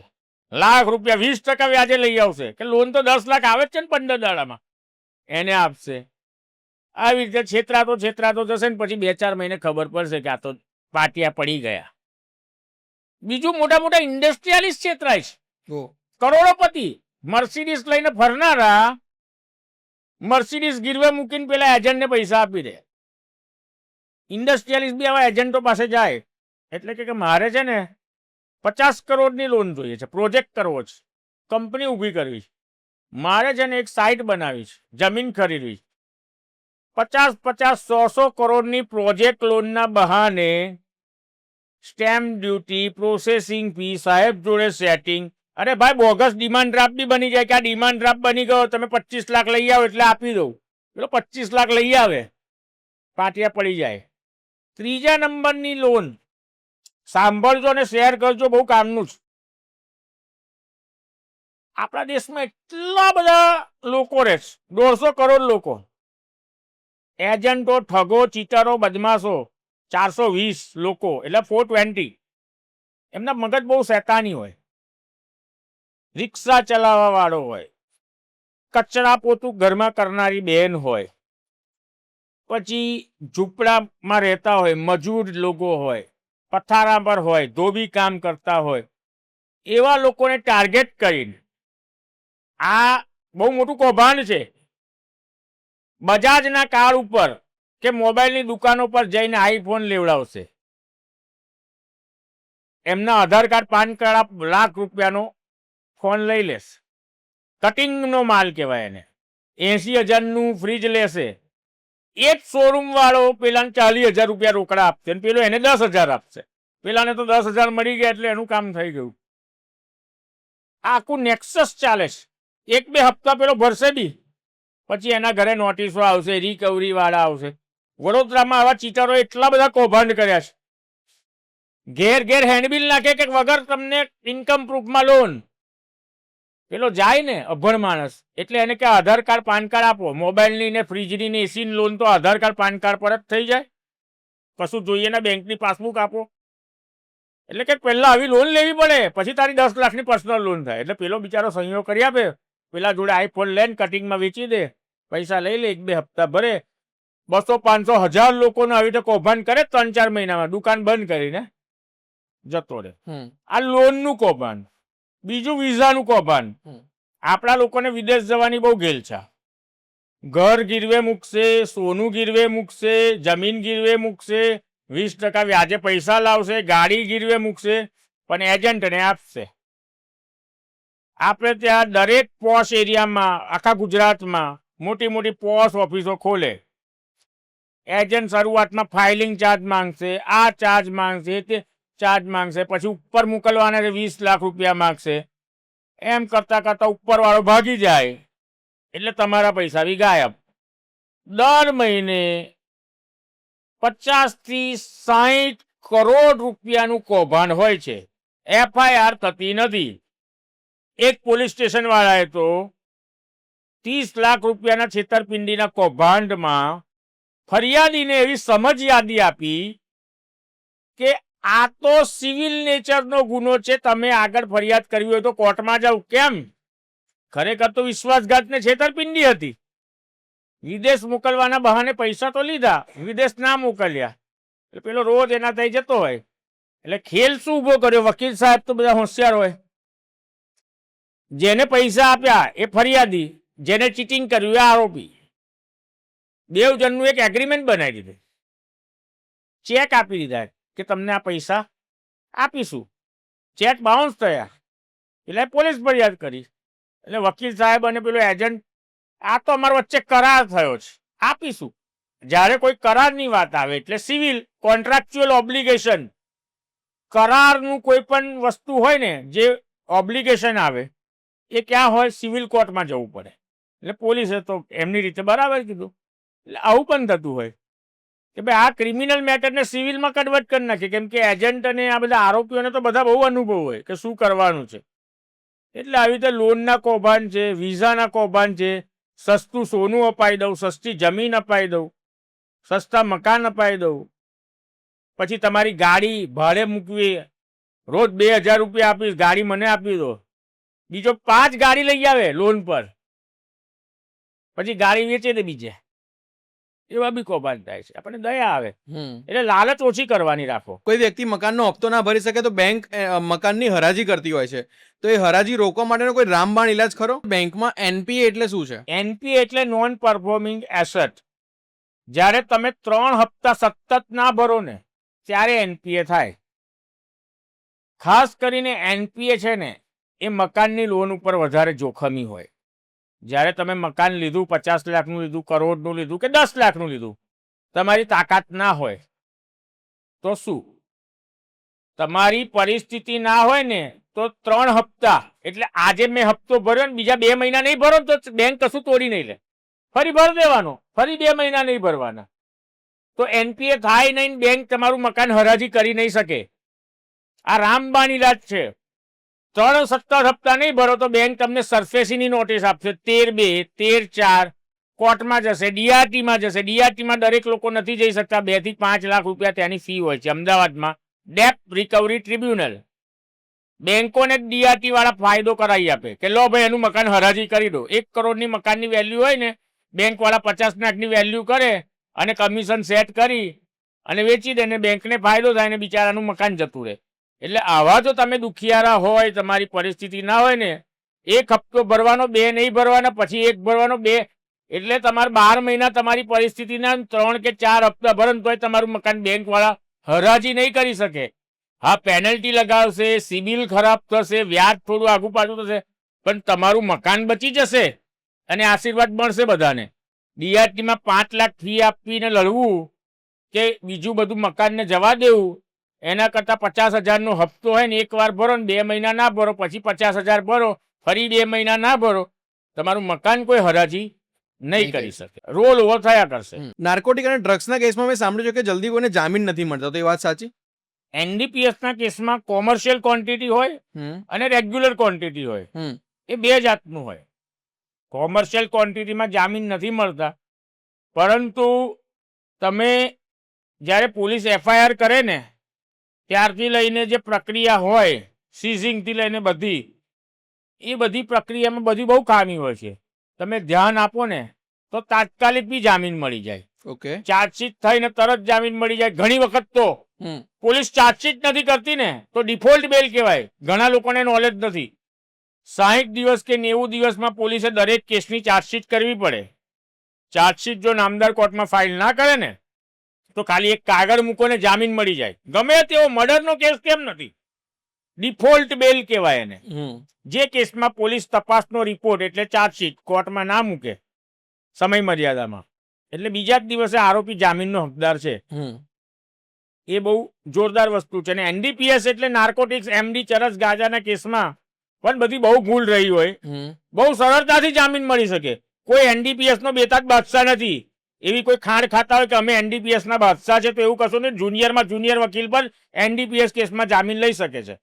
Speaker 2: લાખ રૂપિયા 20% વ્યાજે લઈ આવશે કે લોન તો 10 લાખ આવે જ છે ને 15 દાડામાં, એને આપશે. આવી રીતે છેતરાતો જશે ને પછી 2-4 મહિને ખબર પડશે કે આ તો પાટિયા પડી ગયા. બીજું મોટા મોટા ઇન્ડસ્ટ્રીયાલિસ્ટ છેતરાય છે, કરોડોપતિ મર્સિડીઝ લઈને ફરનારા મર્સિડીઝ ગીરવે મૂકીને પેલા એજન્ટને પૈસા આપી દે. ઇન્ડસ્ટ્રીયાલિસ્ટ બી આવા એજન્ટો પાસે જાય એટલે કે મારે છે ને 50 કરોડની લોન જોઈએ છે, પ્રોજેક્ટ કરવો છે, કંપની ઊભી કરવી છે, મારે છે ને એક સાઇટ બનાવી છે, જમીન ખરીદવી છે, 50-100 કરોડની પ્રોજેક્ટ લોનના બહાને સ્ટેમ્પ ડ્યુટી, પ્રોસેસિંગ ફી, સાહેબ જોડે સેટિંગ. અરે ભાઈ બોગસ ડિમાન્ડ ડ્રાફ્ટ બી બની જાય કે આ ડિમાન્ડ ડ્રાફ્ટ બની ગયો, તમે 25 લાખ લઈ આવો એટલે આપી દઉં. પેલો 25 લાખ લઈ આવે, પાટિયા પડી જાય. ત્રીજા નંબરની લોન સાંભળજો અને શેર કરજો, બહુ કામનું છે. આપણા દેશમાં એટલા બધા લોકો રહે છે, 150 કરોડ લોકો, એજન્ટો, ઠગો, ચીટરો, બદમાશો 420 લોકો એટલે 420. એમના મગજ બહુ શેતાની હોય. રિક્ષા ચલાવવા વાળો હોય, કચરા પોતું ઘરમાં કરનારી બહેન હોય, પછી ઝૂંપડામાં રહેતા હોય, મજૂર લોકો હોય, પથારા પર હોય, ધોબી કામ કરતા હોય, એવા લોકોને ટાર્ગેટ કરીને આ બહુ મોટું કૌભાંડ છે. બજાજના કાર્ડ ઉપર કે મોબાઈલની દુકાનો પર જઈને આઈફોન લેવડાવશે, એમના આધાર કાર્ડ, પાન કાર્ડ, લાખ રૂપિયાનો ફોન લઈ લેશે. કટિંગનો માલ કહેવાય એને. 80,000નું ફ્રીજ લેશે, એ જ શોરૂમ વાળો પેલાને 40,000 રૂપિયા રોકડા આપશે અને પેલો એને 10,000 આપશે. પેલાને તો 10,000 મળી ગયા એટલે એનું કામ થઈ ગયું. આખું નેક્સસ ચાલે છે. 1-2 હપ્તા પેલો ભરશે બી, પછી એના ઘરે નોટિસો આવશે, રિકવરી વાળા આવશે. વડોદરામાં આવા ચીટરો એટલા બધા કૌભાંડ કર્યા છે. ઘેર ઘેર હેન્ડબિલ નાખે કે વગર તમને ઇન્કમ પ્રૂફમાં લોન. પેલો જાય ને અભણ માણસ એટલે એને કે આધાર કાર્ડ, પાન કાર્ડ આપો. મોબાઈલની ને ફ્રીજની ને એસીની લોન તો આધાર કાર્ડ, પાન કાર્ડ પર જ થઈ જાય, કશું જોઈએ ને બેંકની પાસબુક આપો. એટલે કે પહેલા આવી લોન લેવી પડે, પછી તારી 10 લાખની પર્સનલ લોન થાય. એટલે પેલો બિચારો સંયોગ કરી આપે, પેલા જોડે આઈફોન લઈને કટિંગમાં વેચી દે, પૈસા લઈ લે, 1-2 હપ્તા ભરે. 200-500-1000 લોકોને આવી રીતે કૌભાંડ કરે 3-4 મહિનામાં, દુકાન બંધ કરીને જતો રહે. આ લોનનું કૌભાંડ. બીજું વિઝાનું કૌભાંડ. આપણા લોકોને વિદેશ જવાની બહુ ઘેલછા. ઘર ગીરવે મૂકશે, સોનું ગીરવે મૂકશે, જમીન ગીરવે મૂકશે, 20% વ્યાજે પૈસા લાવશે, ગાડી ગીરવે મૂકશે, પણ એજન્ટને આપશે. આપણે ત્યાં દરેક પોશ એરિયામાં આખા ગુજરાતમાં મોટી મોટી પોશ ઓફિસો ખોલે. એજન્ટ શરૂઆતમાં ફાઇલિંગ ચાર્જ માંગશે, આ ચાર્જ માંગશે, તે ચાર્જ માંગશે, પછી ઉપર મોકલવાના 20 લાખ રૂપિયા માંગશે. એમ કરતા કરતા ઉપરવાળો ભાગી જાય એટલે તમારા પૈસા બી ગાયબ. દર મહિને 50-60 કરોડ રૂપિયાનું કૌભાંડ હોય છે. FIR થતી નથી. એક પોલીસ સ્ટેશન વાળાએ તો 30 લાખ રૂપિયાના છેતરપિંડીના કૌભાંડમાં ફરિયાદીને એવી સમજ યાદી આપી કે આ તો સિવિલ નેચરનો ગુનો છે, તમે આગળ ફરિયાદ કરવી હોય તો કોર્ટમાં જાઓ. કેમ? ખરેખર તો વિશ્વાસઘાતને છેતરપિંડી હતી. વિદેશ મોકલવાના બહાને પૈસા તો લીધા, વિદેશ ના મોકલ્યા એટલે પેલો રોજ એના થઈ જતો હોય. એટલે ખેલ શું ઉભો કર્યો? વકીલ સાહેબ તો બધા હોશિયાર હોય. જેને પૈસા આપ્યા એ ફરિયાદી, જેને ચીટિંગ કર્યું એ આરોપી. બેવ જણનું એક એગ્રીમેન્ટ બનાવી દીધું, ચેક આપી દીધા કે તમને આ પૈસા આપીશું. ચેક બાઉન્સ થયા એટલે પોલીસ ફરિયાદ કરી. એટલે વકીલ સાહેબ અને પેલો એજન્ટ, આ તો અમારા વચ્ચે કરાર થયો છે, આપીશું. જ્યારે કોઈ કરારની વાત આવે એટલે સિવિલ કોન્ટ્રાક્ચ્યુઅલ ઓબ્લિગેશન, કરારનું કોઈ પણ વસ્તુ હોય ને જે ઓબ્લિગેશન આવે એ ક્યાં હોય? સિવિલ કોર્ટમાં જવું પડે. એટલે પોલીસે તો એમની રીતે બરાબર કીધું. એટલે આવું પણ થતું હોય કે ભાઈ આ ક્રિમિનલ મેટરને સિવિલમાં કન્વર્ટ કરી નાખે, કેમ કે એજન્ટ અને આ બધા આરોપીઓને તો બધા બહુ અનુભવ હોય કે શું કરવાનું છે. એટલે આવી રીતે લોનના કૌભાંડ છે, વિઝાના કૌભાંડ છે, સસ્તું સોનું અપાઈ દઉં, સસ્તી જમીન અપાઈ દઉં, સસ્તા મકાન અપાઈ દઉં, પછી તમારી ગાડી ભાડે મૂકવી, રોજ 2000 રૂપિયા આપીશ, ગાડી મને આપી દો, બીજો 5 ગાડી લઈ આવે લોન પર, પછી ગાડી વેચે દે બીજે. એવા બી કૌભાંડ થાય છે. આપણને દયા આવે. એટલે લાલચ ઓછી કરવાની રાખો.
Speaker 1: કોઈ વ્યક્તિ મકાનનો હપ્તો ના ભરી શકે તો બેંક મકાનની હરાજી કરતી હોય છે, તો એ હરાજી રોકવા માટેનો કોઈ રામબાણ ઇલાજ ખરો? બેંકમાં એનપીએ એટલે શું છે?
Speaker 2: એનપીએ એટલે નોન પરફોર્મિંગ એસેટ. જ્યારે તમે 3 હપ્તા સતત ના ભરો ને ત્યારે એનપીએ થાય. ખાસ કરીને એનપીએ છે ને એ મકાનની લોન ઉપર વધારે જોખમી હોય. જ્યારે તમે મકાન લીધું, 50 લાખનું લીધું, કરોડનું લીધું કે 10 લાખનું લીધું, તમારી તાકાત ના હોય તો શું? તમારી પરિસ્થિતિ ના હોય ને તો 3 હપ્તા એટલે આજે મેં હપ્તો ભર્યો ને બીજા 2 મહિના નહીં ભરો તો બેંક કશું તોડી નહીં લે. ફરી ભરી દેવાનો, ફરી 2 મહિના નહીં ભરવાના. તો એનપીએ થાય નહીં, બેંક તમારું મકાન હરાજી કરી નહીં શકે. આ રામબાણ ઇલાજ છે. 3 સતત હપ્તા નહીં ભરો તો બેંક તમને સરફેસીની નોટિસ આપશે. 13/2, 13/4 કોર્ટમાં જશે, ડીઆરટીમાં જશે. ડીઆરટીમાં દરેક લોકો નથી જઈ શકતા. 2 થી 5 લાખ રૂપિયા ત્યાંની ફી હોય છે. અમદાવાદમાં ડેપ્ટ રિકવરી ટ્રિબ્યુનલ બેંકોને ડીઆરટી વાળા ફાયદો કરાવી આપે કે લો ભાઈ એનું મકાન હરાજી કરી દો. 1 કરોડની મકાનની વેલ્યુ હોય ને, બેંક વાળા 50 લાખની વેલ્યુ કરે અને કમિશન સેટ કરી અને વેચી દે ને બેંકને ફાયદો થાય ને બિચારાનું મકાન જતું રહે. એટલે આવા જો તમે દુખિયારા હોય, તમારી પરિસ્થિતિ ના હોય ને, 1 હપ્તો ભરવાનો, 2 નહીં ભરવાના, પછી 1 ભરવાનો, 2, એટલે તમારે 12 મહિના તમારી પરિસ્થિતિના 3 કે 4 હપ્તા ભરો તોય તમારું મકાન બેંક વાળા હરાજી નહીં કરી શકે. હા, પેનલ્ટી લગાવશે, સિબિલ ખરાબ થશે, વ્યાજ થોડું આગું પાછું થશે, પણ તમારું મકાન બચી જશે અને આશીર્વાદ મળશે બધાને. ડીઆરટીમાં 5 લાખ ફી આપીને લડવું કે બીજું બધું મકાનને જવા દેવું, એના કરતાં 50,000નો હપ્તો હોય ને 1 વાર ભરો ને 2 મહિના ના ભરો, પછી 50,000 ભરો, ફરી 2 મહિના ના ભરો, તમારું મકાન કોઈ હરાજી નહીં કરી શકે. રોલ ઓવર થયા કરશે.
Speaker 1: નાર્કોટિક અને ડ્રગ્સના કેસમાં મેં સાંભળ્યું છે કે જલ્દી કોઈને જામીન નથી મળતા, તો એ વાત સાચી?
Speaker 2: એનડીપીએસના કેસમાં કોમર્શિયલ ક્વોન્ટિટી હોય અને રેગ્યુલર ક્વોન્ટિટી હોય. એ 2 જાતનું હોય. કોમર્શિયલ ક્વોન્ટિટીમાં જામીન નથી મળતા, પરંતુ તમે જ્યારે પોલીસ એફઆઈઆર કરે ને ત્યારથી લઈને જે પ્રક્રિયા હોય, સીઝિંગથી લઈને બધી, એ બધી પ્રક્રિયામાં બધી બહુ ખામી હોય છે. તમે ધ્યાન આપો ને તો તાત્કાલિક બી જામીન મળી જાય.
Speaker 1: ઓકે.
Speaker 2: ચાર્જશીટ થઈને તરત જામીન મળી જાય. ઘણી વખત તો પોલીસ ચાર્જશીટ નથી કરતી ને તો ડિફોલ્ટ બેલ કહેવાય. ઘણા લોકોને નોલેજ નથી. 60 દિવસ કે 90 દિવસમાં પોલીસે દરેક કેસની ચાર્જશીટ કરવી પડે. ચાર્જશીટ જો નામદાર કોર્ટમાં ફાઇલ ના કરે ને તો ખાલી એક કાગળ મૂકો ને જામીન મળી જાય. ગમે તેવો મર્ડરનો કેસ કેમ નથી, ડિફોલ્ટ બેલ કહેવાય એને. જે કેસમાં પોલીસ તપાસનો રિપોર્ટ એટલે ચાર્જશીટ કોર્ટમાં ના મૂકે સમય મર્યાદામાં, એટલે બીજા જ દિવસે આરોપી જામીનનો હકદાર છે. એ બહુ જોરદાર વસ્તુ છે. અને એનડીપીએસ એટલે નાર્કોટિક્સ, એમડી, ચરસ, ગાંજાના કેસમાં પણ બધી બહુ ભૂલ રહી હોય, બહુ સરળતાથી જામીન મળી શકે. કોઈ એનડીપીએસ નો બેતાજ બાદશાહ નથી. એવી કોઈ ખાણ ખાતા હોય કે અમે એનડીપીએસ ના બાદશાહ છે, તો એવું કશું નહીં. જુનિયરમાં જુનિયર વકીલ પણ એનડીપીએસ કેસમાં જામીન લઈ શકે છે.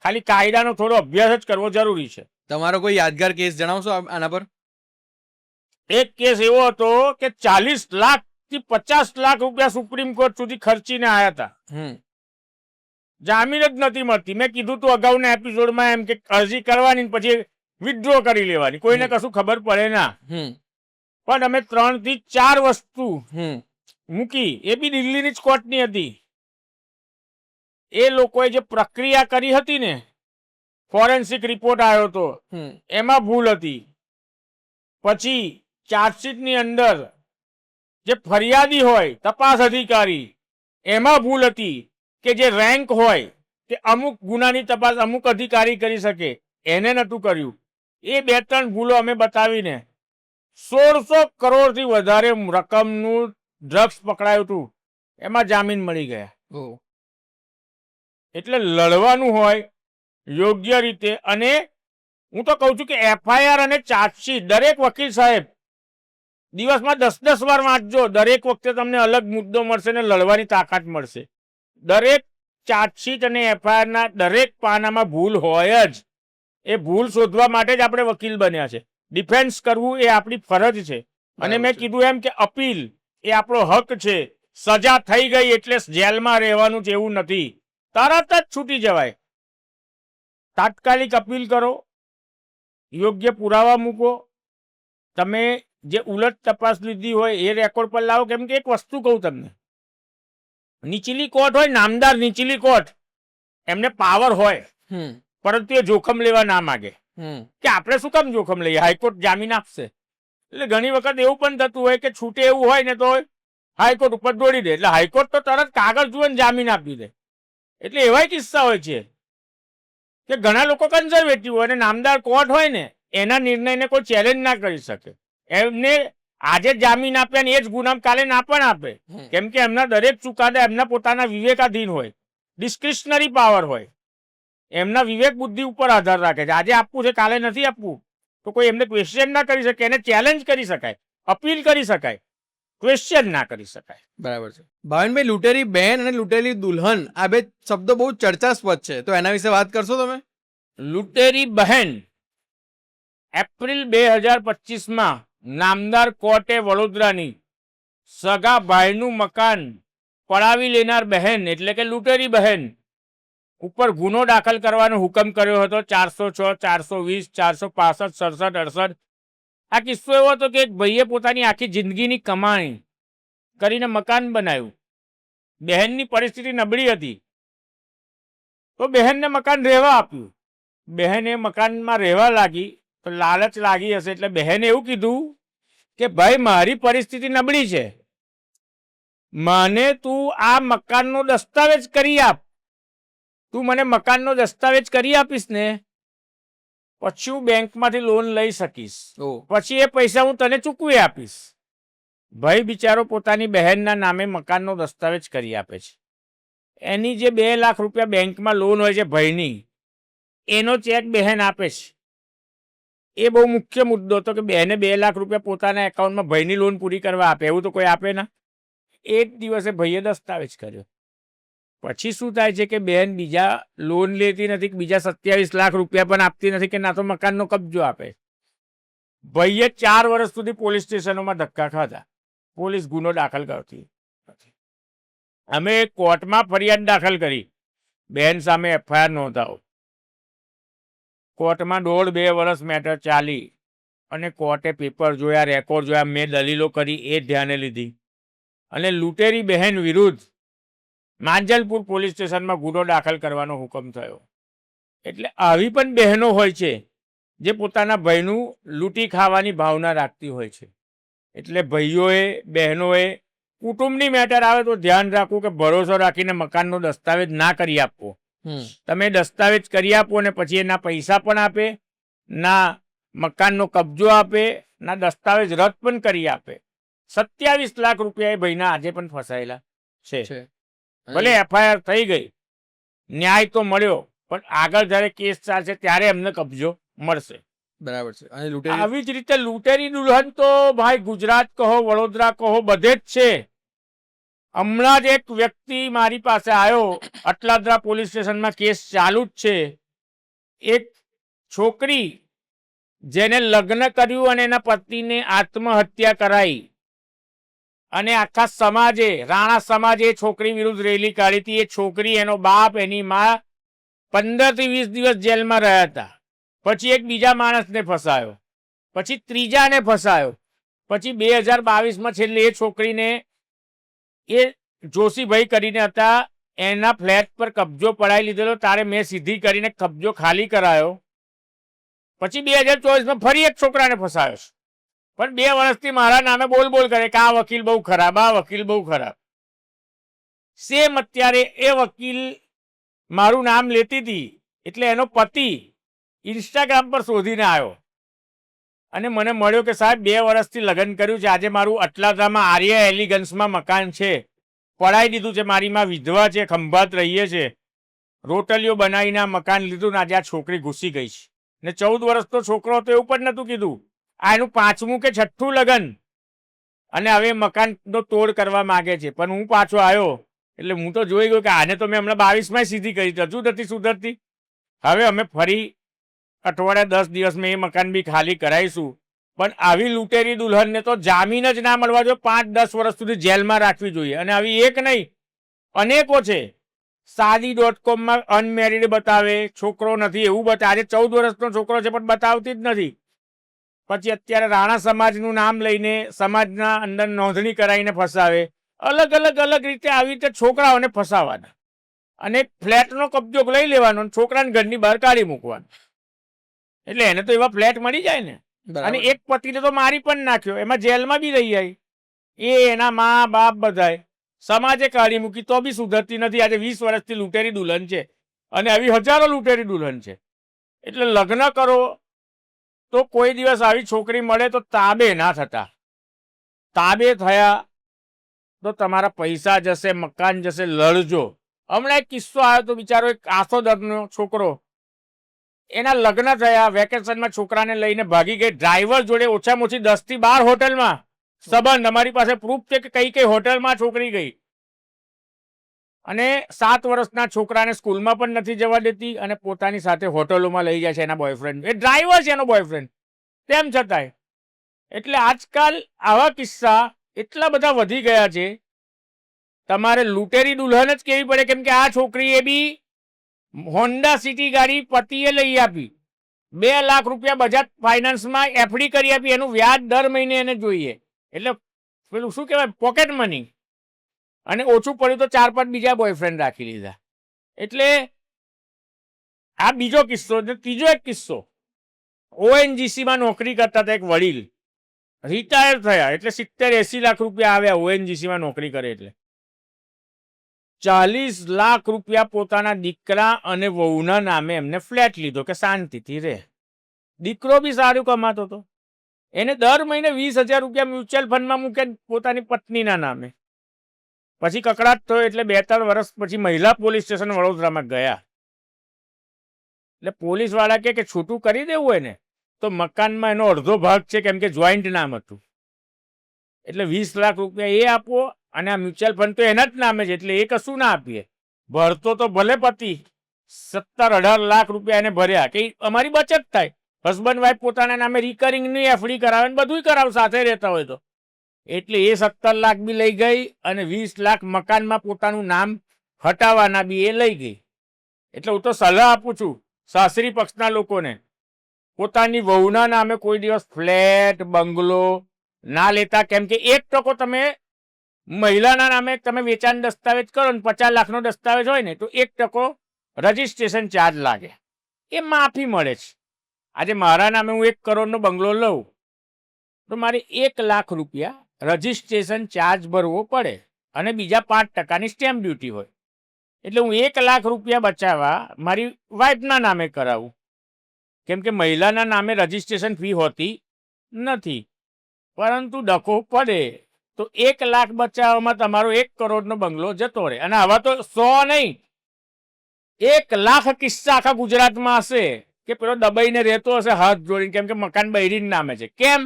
Speaker 2: ખાલી કાયદાનો થોડો અભ્યાસ જ કરવો જરૂરી છે.
Speaker 1: તમારો કોઈ યાદગાર કેસ જણાવશો આના પર?
Speaker 2: એક કેસ એવો હતો કે 40 લાખ થી 50 લાખ રૂપિયા સુપ્રીમ કોર્ટ સુધી ખર્ચીને આવ્યા હતા, જામીન જ નથી મળતી. મેં કીધું તું અગાઉના એપિસોડમાં એમ કે અરજી કરવાની પછી વિથડ્રો કરી લેવાની, કોઈને કશું ખબર પડે ના. પણ અમે 3 થી 4 વસ્તુ મૂકી, એ બી દિલ્હીની જ કોર્ટની હતી. એ લોકોએ જે પ્રક્રિયા કરી હતી ને, ફોરેન્સિક રિપોર્ટ આવ્યો હતો, એમાં ભૂલ હતી. પછી ચાર્જશીટની અંદર જે ફરિયાદી હોય, તપાસ અધિકારી, એમાં ભૂલ હતી કે જે રેન્ક હોય તે અમુક ગુનાની તપાસ અમુક અધિકારી કરી શકે, એને નહોતું કર્યું. એ 2-3 ભૂલો અમે બતાવીને 1600 કરોડથી વધારે રકમનું ડ્રગ્સ પકડાયું હતું, એમાં જામીન મળી ગયા. એટલે લડવાનું હોય યોગ્ય રીતે. અને હું તો કહું છું કે એફઆઈઆર અને ચાર્જશીટ દરેક વકીલ સાહેબ દિવસમાં 10-10 વાર વાંચજો. દરેક વખતે તમને અલગ મુદ્દો મળશે ને લડવાની તાકાત મળશે. દરેક ચાર્જશીટ અને એફઆઈઆરના દરેક પાનામાં ભૂલ હોય જ. એ ભૂલ શોધવા માટે જ આપણે વકીલ બન્યા છે. ડિફેન્સ કરવું એ આપણી ફરજ છે. અને મેં કીધું એમ કે અપીલ એ આપણો હક છે. સજા થઈ ગઈ એટલે જેલમાં રહેવાનું છે એવું નથી. તરત જ છૂટી જવાય. તાત્કાલિક અપીલ કરો, યોગ્ય પુરાવા મૂકો. તમે જે ઉલટ તપાસ લીધી હોય એ રેકોર્ડ પર લાવો. કેમ કે એક વસ્તુ કહું તમને, નીચલી કોર્ટ હોય, નામદાર નીચલી કોર્ટ, એમને પાવર હોય, પરંતુ એ જોખમ લેવા ના માગે કે આપણે શું કામ જોખમ લઈએ, હાઈકોર્ટ જામીન આપશે. એટલે ઘણી વખત એવું પણ થતું હોય કે છૂટે એવું હોય ને તો હાઈકોર્ટ ઉપર દોડી દે. એટલે હાઈકોર્ટ તો તરત કાગળ જુએ ને જામીન આપી દે. એટલે એવાય કિસ્સા હોય છે કે ઘણા લોકો કન્ઝર્વેટિવ હોય અને નામદાર કોર્ટ હોય ને એના નિર્ણયને કોઈ ચેલેન્જ ના કરી શકે. એમને આજે જામીન આપ્યા ને એ જ ગુનામ કાલે ના પણ આપે. કેમ કે એમના દરેક ચુકાદા એમના પોતાના વિવેકાધીન હોય, ડિસ્ક્રિશનરી પાવર હોય, એમના વિવેક બુદ્ધિ ઉપર આધાર રાખે છે. આજે આપવું છે કાલે નથી આપવું તો કોઈ એમને ક્વેશ્ચન ના કરી શકે. એને ચેલેન્જ કરી શકાય, અપીલ કરી શકાય, ક્વેશ્ચન ના કરી શકાય.
Speaker 1: બરાબર છે. ભાવિનભાઈ, લૂંટેરી બહેન અને લૂંટેરી દુલ્હન આ બે શબ્દો બહુ ચર્ચાસ્પદ છે, તો એના વિશે વાત કરશો તમે?
Speaker 2: લૂંટેરી બહેન એપ્રિલ 2025માં નામદાર કોર્ટે વડોદરાની સગા ભાઈનું મકાન પડાવી લેનાર બહેન એટલે કે લૂંટેરી બહેન ઉપર ગુનો દાખલ કરવાનો હુકમ કર્યો હતો. 406, 420, 465, 67, 68. આ કિસ્સો એવો હતો કે એક ભાઈએ પોતાની આખી જિંદગીની કમાણી કરીને મકાન બનાવ્યું. બહેનની પરિસ્થિતિ નબળી હતી તો બહેનને મકાન રહેવા આપ્યું. બહેન એ મકાનમાં રહેવા લાગી તો લાલચ લાગી હશે એટલે બહેને એવું કીધું કે ભાઈ મારી પરિસ્થિતિ નબળી છે, મને તું આ મકાનનો દસ્તાવેજ કરી આપ. તું મને મકાનનો દસ્તાવેજ કરી આપીશ ને પછી હું બેંકમાંથી લોન લઈ શકીશ, પછી એ પૈસા હું તને ચૂકવી આપીશ. ભાઈ બિચારો પોતાની બહેનના નામે મકાનનો દસ્તાવેજ કરી આપે છે. એની જે 2 લાખ રૂપિયા બેંકમાં લોન હોય છે ભાઈની, એનો ચેક બહેન આપે છે. એ બહુ મુખ્ય મુદ્દો હતો કે બહેને 2 લાખ રૂપિયા પોતાના એકાઉન્ટમાં ભાઈની લોન પૂરી કરવા આપે. એવું તો કોઈ આપે ના. એક દિવસે ભાઈએ દસ્તાવેજ કર્યો. પછી શું થાય છે કે બહેન બીજા લોન લેતી નથી, બીજા 27 લાખ રૂપિયા પણ આપતી નથી કે ના તો મકાનનો કબજો આપે. ભાઈએ 4 વર્ષ સુધી પોલીસ સ્ટેશનોમાં ધક્કા ખાધા. પોલીસ ગુનો દાખલ કરતી નથી. અમે કોર્ટમાં ફરિયાદ દાખલ કરી, બહેન સામે FIR નોંધાવો. કોર્ટમાં 1.5-2 વર્ષ મેટર ચાલી અને કોર્ટે પેપર જોયા, રેકોર્ડ જોયા, મેં દલીલો કરી એ ધ્યાને લીધી અને લૂંટેરી બહેન વિરુદ્ધ માંજલપુર પોલીસ સ્ટેશનમાં ગુનો દાખલ કરવાનો હુકમ થયો. એટલે આવી પણ બહેનો હોય છે જે પોતાના ભાઈનું લૂંટી ખાવાની ભાવના રાખતી હોય છે. એટલે ભાઈઓએ, બહેનોએ કુટુંબની મેટર આવે તો ધ્યાન રાખવું કે ભરોસો રાખીને મકાનનો દસ્તાવેજ ના કરી આપવો. તમે દસ્તાવેજ કરી આપો અને પછી એના પૈસા પણ આપે, ના મકાનનો કબજો આપે, ના દસ્તાવેજ રદ પણ કરી આપે. 27 લાખ રૂપિયા એ ભાઈના આજે પણ ફસાયેલા છે. ભલે FIR થઈ ગઈ, ન્યાય તો મળ્યો, પણ આગળ જ્યારે કેસ ચાલશે ત્યારે એમને કબજો મળશે.
Speaker 1: બરાબર છે. અને
Speaker 2: આવી જ રીતે લૂંટેરી દુલ્હન તો ભાઈ ગુજરાત કહો, વડોદરા કહો, બધે જ છે. હમણાં જ એક વ્યક્તિ મારી પાસે આવ્યો, અટલાદરા પોલીસ સ્ટેશનમાં કેસ ચાલુ જ છે. એક છોકરી જેને લગ્ન કર્યું અને એના પતિને આત્મહત્યા કરાઈ અને આખા સમાજે, રાણા સમાજે છોકરી વિરુદ્ધ રેલી કાઢી હતી. એ છોકરી, એનો બાપ, એની માં 15 થી 20 દિવસ જેલમાં રહ્યા હતા. પછી એક બીજા માણસને ફસાયો, પછી ત્રીજાને ફસાયો, પછી 2022માં છેલ્લે એ છોકરીને, એ જોશીભાઈ કરીને હતા, એના ફ્લેટ પર કબજો પડાવી લીધેલો. તારે મેં સીધી કરીને કબજો ખાલી કરાયો. પછી 2024માં ફરી એક છોકરાને ફસાયો છે. પણ 2 વર્ષથી મારા નામે બોલ કરે કે આ વકીલ બહુ ખરાબ, આ વકીલ બહુ ખરાબ. સેમ અત્યારે એ વકીલ મારું નામ લેતી હતી એટલે એનો પતિ ઇન્સ્ટાગ્રામ પર શોધીને આવ્યો અને મને મળ્યો કે સાહેબ 2 વર્ષથી લગ્ન કર્યું છે, આજે મારું અટલાદરામાં આર્યા એલિગન્સમાં મકાન છે, પડાવી દીધું છે, મારી માં વિધવા છે, ખંભાત રહીએ છે, રોટલીઓ બનાવીને મકાન લીધું ને આજે આ છોકરી ઘૂસી ગઈ છે ને 14 વર્ષનો છોકરો હતો એવું પણ નતું કીધું. આ એનું 5મું કે 6ઠું લગ્ન અને હવે મકાનનો તોડ કરવા માંગે છે. પણ હું પાછો આવ્યો એટલે હું તો જોઈ ગયો કે આને તો મેં હમણાં 22માં સીધી કરી, હજુ નથી સુધરતી. હવે અમે ફરી અઠવાડિયા 10 દિવસમાં એ મકાન બી ખાલી કરાવીશું. પણ આવી લૂંટેરી દુલ્હનને તો જામીન જ ના મળવા જોઈએ, 5-10 વર્ષ સુધી જેલમાં રાખવી જોઈએ. અને આવી એક નહીં, અનેકો છે. શાદી.com અનમેરિડ બતાવે, છોકરો નથી એવું બતાવે. આજે 14 વર્ષનો છોકરો છે પણ બતાવતી જ નથી. પછી અત્યારે રાણા સમાજનું નામ લઈને સમાજના અંદર નોંધણી કરાવીને ફસાવે. અલગ અલગ રીતે આવી રીતે છોકરાઓને ફસાવાના અને ફ્લેટનો કબજો લઈ લેવાનો, છોકરાને ઘરની બહાર કાઢી મૂકવાનો. એટલે એને તો એવા ફ્લેટ મળી જાય ને. અને એક પતિને તો મારી પણ નાખ્યો, એમાં જેલમાં બી રહી આવી. એના મા બાપ બધાય સમાજે કાઢી મૂકી તો બી સુધરતી નથી. આજે 20 વર્ષથી લૂંટેરી દુલ્હન છે અને આવી હજારો લૂંટેરી દુલ્હન છે. એટલે લગ્ન કરો તો કોઈ દિવસ આવી છોકરી મળે તો તાબે ના થતા. તાબે થયા તો તમારા પૈસા જશે, મકાન જશે, લડજો. હમણાં એક કિસ્સો આવ્યો તો બિચારો એક આસોદરનો છોકરો, એના લગ્ન થયા, વેકેશનમાં છોકરાને લઈને ભાગી ગઈ. ડ્રાઈવર જોડે ઓછામાં ઓછી 10 થી 12 હોટલમાં સંબંધ. અમારી પાસે પ્રૂફ છે કે કઈ કઈ હોટલમાં છોકરી ગઈ. અને 7 વર્ષના છોકરાને સ્કૂલમાં પણ નથી જવા દેતી અને પોતાની સાથે હોટલોમાં લઈ જાય છે એના બોયફ્રેન્ડ. એ ડ્રાઈવર છે એનો બોયફ્રેન્ડ, તેમ છતાંય. એટલે આજકાલ આવા કિસ્સા એટલા બધા વધી ગયા છે. તમારે લૂંટેરી દુલ્હન જ કેવી પડે, કેમ કે આ છોકરીએ બી હોન્ડા સિટી ગાડી પતિએ લઈ આપી, 2 લાખ રૂપિયા બજાજ ફાઇનાન્સમાં એફડી કરી આપી. એનું વ્યાજ દર મહિને એને જોઈએ. એટલે પેલું શું કહેવાય, પોકેટ મની. અને ઓછું પડ્યું તો 4-5 બીજા બોયફ્રેન્ડ રાખી લીધા. એટલે આ બીજો કિસ્સો. ત્રીજો એક કિસ્સો, ઓએનજીસીમાં નોકરી કરતા હતા એક વડીલ, રિટાયર થયા. એટલે 70-80 લાખ રૂપિયા આવ્યા ઓએનજીસીમાં નોકરી કરે. એટલે 40 લાખ રૂપિયા પોતાના દીકરા અને વહુના નામે એમને ફ્લેટ લીધો કે શાંતિથી રહે. દીકરો બી સારું કમાતો હતો. એને દર મહિને 20,000 રૂપિયા મ્યુચ્યુઅલ ફંડમાં મૂકે પોતાની પત્નીના નામે. પછી કકડાટ થયો એટલે 2-3 વર્ષ પછી મહિલા પોલીસ સ્ટેશન વડોદરામાં ગયા. એટલે પોલીસ વાળા કે છૂટું કરી દેવું હોય ને તો મકાનમાં એનો અડધો ભાગ છે, કેમ કે જોઈન્ટ નામ હતું. એટલે 20 લાખ રૂપિયા એ આપો અને આ મ્યુચ્યુઅલ ફંડ તો એના જ નામે છે, એટલે એ કશું ના આપીએ. ભરતો તો ભલે પતિ 17-18 લાખ રૂપિયા એને ભર્યા કે અમારી બચત થાય. હસબન્ડ વાઈફ પોતાના નામે રિકરિંગની એફડી કરાવે ને બધું કરાવે સાથે રહેતા હોય તો. એટલે એ 17 લાખ બી લઈ ગઈ અને 20 લાખ મકાનમાં પોતાનું નામ હટાવવાના બી એ લઈ ગઈ. એટલે હું તો સલાહ આપું છું સાસરી પક્ષના લોકોને, પોતાની વહુના નામે કોઈ દિવસ ફ્લેટ બંગલો ના લેતા. કેમ કે 1% તમે મહિલાના નામે તમે વેચાણ દસ્તાવેજ કરો ને 50 લાખનો દસ્તાવેજ હોય ને તો 1% રજીસ્ટ્રેશન ચાર્જ લાગે. એ માફી મળે છે. આજે મારા નામે હું 1 કરોડનો બંગલો લઉં તો મારે 1 લાખ રૂપિયા રજીસ્ટ્રેશન ચાર્જ ભરવો પડે અને બીજા 5%ની સ્ટેમ્પ ડ્યુટી હોય. એટલે હું 1 લાખ રૂપિયા બચાવવા મારી વાઈફના નામે કરાવું, કેમ કે મહિલાના નામે રજીસ્ટ્રેશન ફી હોતી નથી. પરંતુ ડખો પડે તો 1 લાખ બચાવવામાં તમારો 1 કરોડનો બંગલો જતો રહે. અને આવા તો 100 નહીં, 1 લાખ કિસ્સા આખા ગુજરાતમાં હશે કે પેલો દબાઈને રહેતો હશે હાથ જોડીને, કેમ કે મકાન બૈરીના નામે છે. કેમ?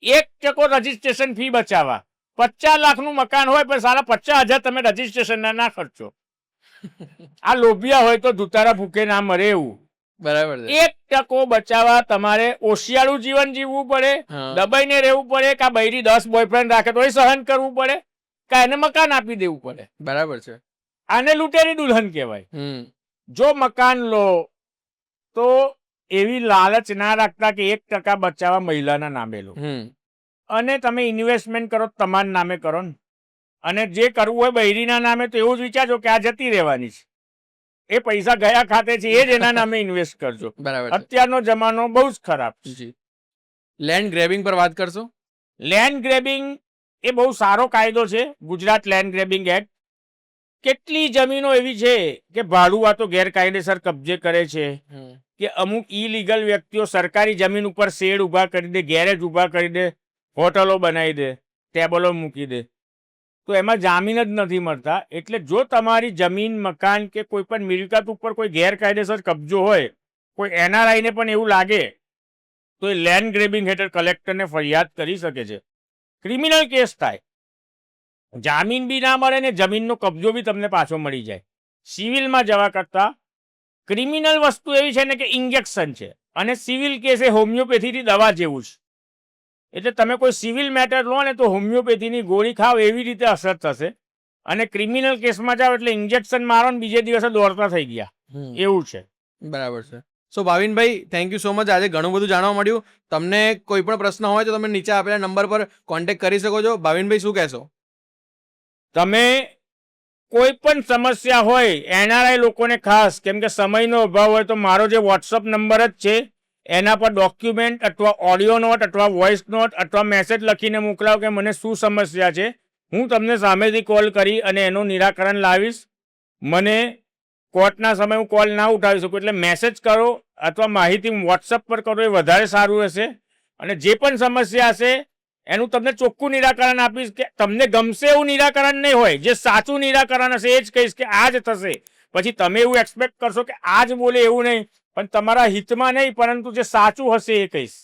Speaker 2: 1% રજીસ્ટ્રેશન ફી બચાવવા. 50 લાખનું મકાન હોય પણ સારા 50,000 તમે રજીસ્ટ્રેશનના ના ખર્ચો. આ લોભિયા હોય તો ધુતારા ભૂખે ના મરે એવું.
Speaker 1: બરાબર છે.
Speaker 2: 1% બચાવવા તમારે ઓશિયાળું જીવન જીવવું પડે, દબાઈને રહેવું પડે, કા બૈરી 10 બોયફ્રેન્ડ રાખે તો એ સહન કરવું પડે, કા એને મકાન આપી દેવું પડે.
Speaker 1: બરાબર છે.
Speaker 2: આને લૂંટેરી દુલ્હન કહેવાય. જો મકાન લો તો એવી લાલચ ના રાખતા કે 1% બચાવવા મહિલાના નામે લો. અને તમે ઇન્વેસ્ટમેન્ટ કરો તમારા નામે કરો ને, અને જે કરવું હોય બૈરીના નામે તો એવું જ વિચારજો કે આ જતી રહેવાની છે. એ પૈસા ગયા ખાતે છે એ જ એના નામે ઇન્વેસ્ટ કરજો.
Speaker 1: બરાબર.
Speaker 2: અત્યારનો જમાનો બહુ જ ખરાબ છે.
Speaker 1: લેન્ડ ગ્રેબિંગ પર વાત કરશો?
Speaker 2: લેન્ડ ગ્રેબિંગ એ બહુ સારો કાયદો છે, ગુજરાત લેન્ડ ગ્રેબિંગ એક્ટ. કેટલી જમીનો એવી છે કે ભાડુઆતો ગેરકાયદેસર કબજે કરે છે, કે અમુક ઇલીગલ વ્યક્તિઓ સરકારી જમીન ઉપર શેડ ઊભા કરી દે, ગેરેજ ઊભા કરી દે, હોટલો બનાવી દે, ટેબલો મૂકી દે. તો એમાં જામીન જ નથી મળતા. એટલે જો તમારી જમીન મકાન કે કોઈ પણ મિલકત ઉપર કોઈ ગેરકાયદેસર કબજો હોય, કોઈ એનઆરઆઈને પણ એવું લાગે તો એ લેન્ડ ગ્રેબિંગ હેઠળ કલેક્ટરને ફરિયાદ કરી શકે છે. ક્રિમિનલ કેસ થાય, જામીન બી ના મળે ને જમીનનો કબજો બી તમને પાછો મળી જાય. સિવિલમાં જવા કરતાં ક્રિમિનલ વસ્તુ એવી છે ને કે ઇન્જેક્શન છે. અને સિવિલ કેસ એ હોમિયોપેથીની દવા જેવું છે. એટલે તમે કોઈ સિવિલ મેટર લો ને તો હોમિયોપેથીની ગોળી ખાવ એવી રીતે અસર થશે. અને ક્રિમિનલ કેસમાં જાઓ એટલે ઇન્જેક્શન મારો ને બીજે દિવસે દોડતા થઈ ગયા એવું છે.
Speaker 1: બરાબર છે. સો ભાવિનભાઈ, થેન્ક યુ સો મચ. આજે ઘણું બધું જાણવા મળ્યું. તમને કોઈ પણ પ્રશ્ન હોય તો તમે નીચે આપેલા નંબર પર કોન્ટેક્ટ કરી શકો છો. ભાવિનભાઈ, શું કહેશો?
Speaker 2: તમે કોઈ પણ સમસ્યા હોય એનઆરઆઈ લોકોને ખાસ, કેમ કે સમયનો અભાવ હોય, તો મારો જે વોટ્સઅપ નંબર જ છે એના પર ડોક્યુમેન્ટ અથવા ઓડિયો નોટ અથવા વોઇસ નોટ અથવા મેસેજ લખીને મોકલાવો કે મને શું સમસ્યા છે. હું તમને સામેથી કોલ કરી અને એનું નિરાકરણ લાવીશ. મને કોર્ટના સમયે હું કોલ ના ઉઠાવી શકું, એટલે મેસેજ કરો અથવા માહિતી વોટ્સઅપ પર કરો એ વધારે સારું રહેશે. અને જે પણ સમસ્યા હશે એનું તમને ચોખ્ખું નિરાકરણ આપીશ. કે તમને ગમશે એવું નિરાકરણ નહીં હોય, જે સાચું નિરાકરણ હશે એ જ કહીશ કે આ જ થશે. પછી તમે એવું એક્સપેક્ટ કરશો કે આ જ બોલે એવું નહીં, પણ તમારા હિતમાં નહીં પરંતુ જે સાચું હશે એ કહીશ.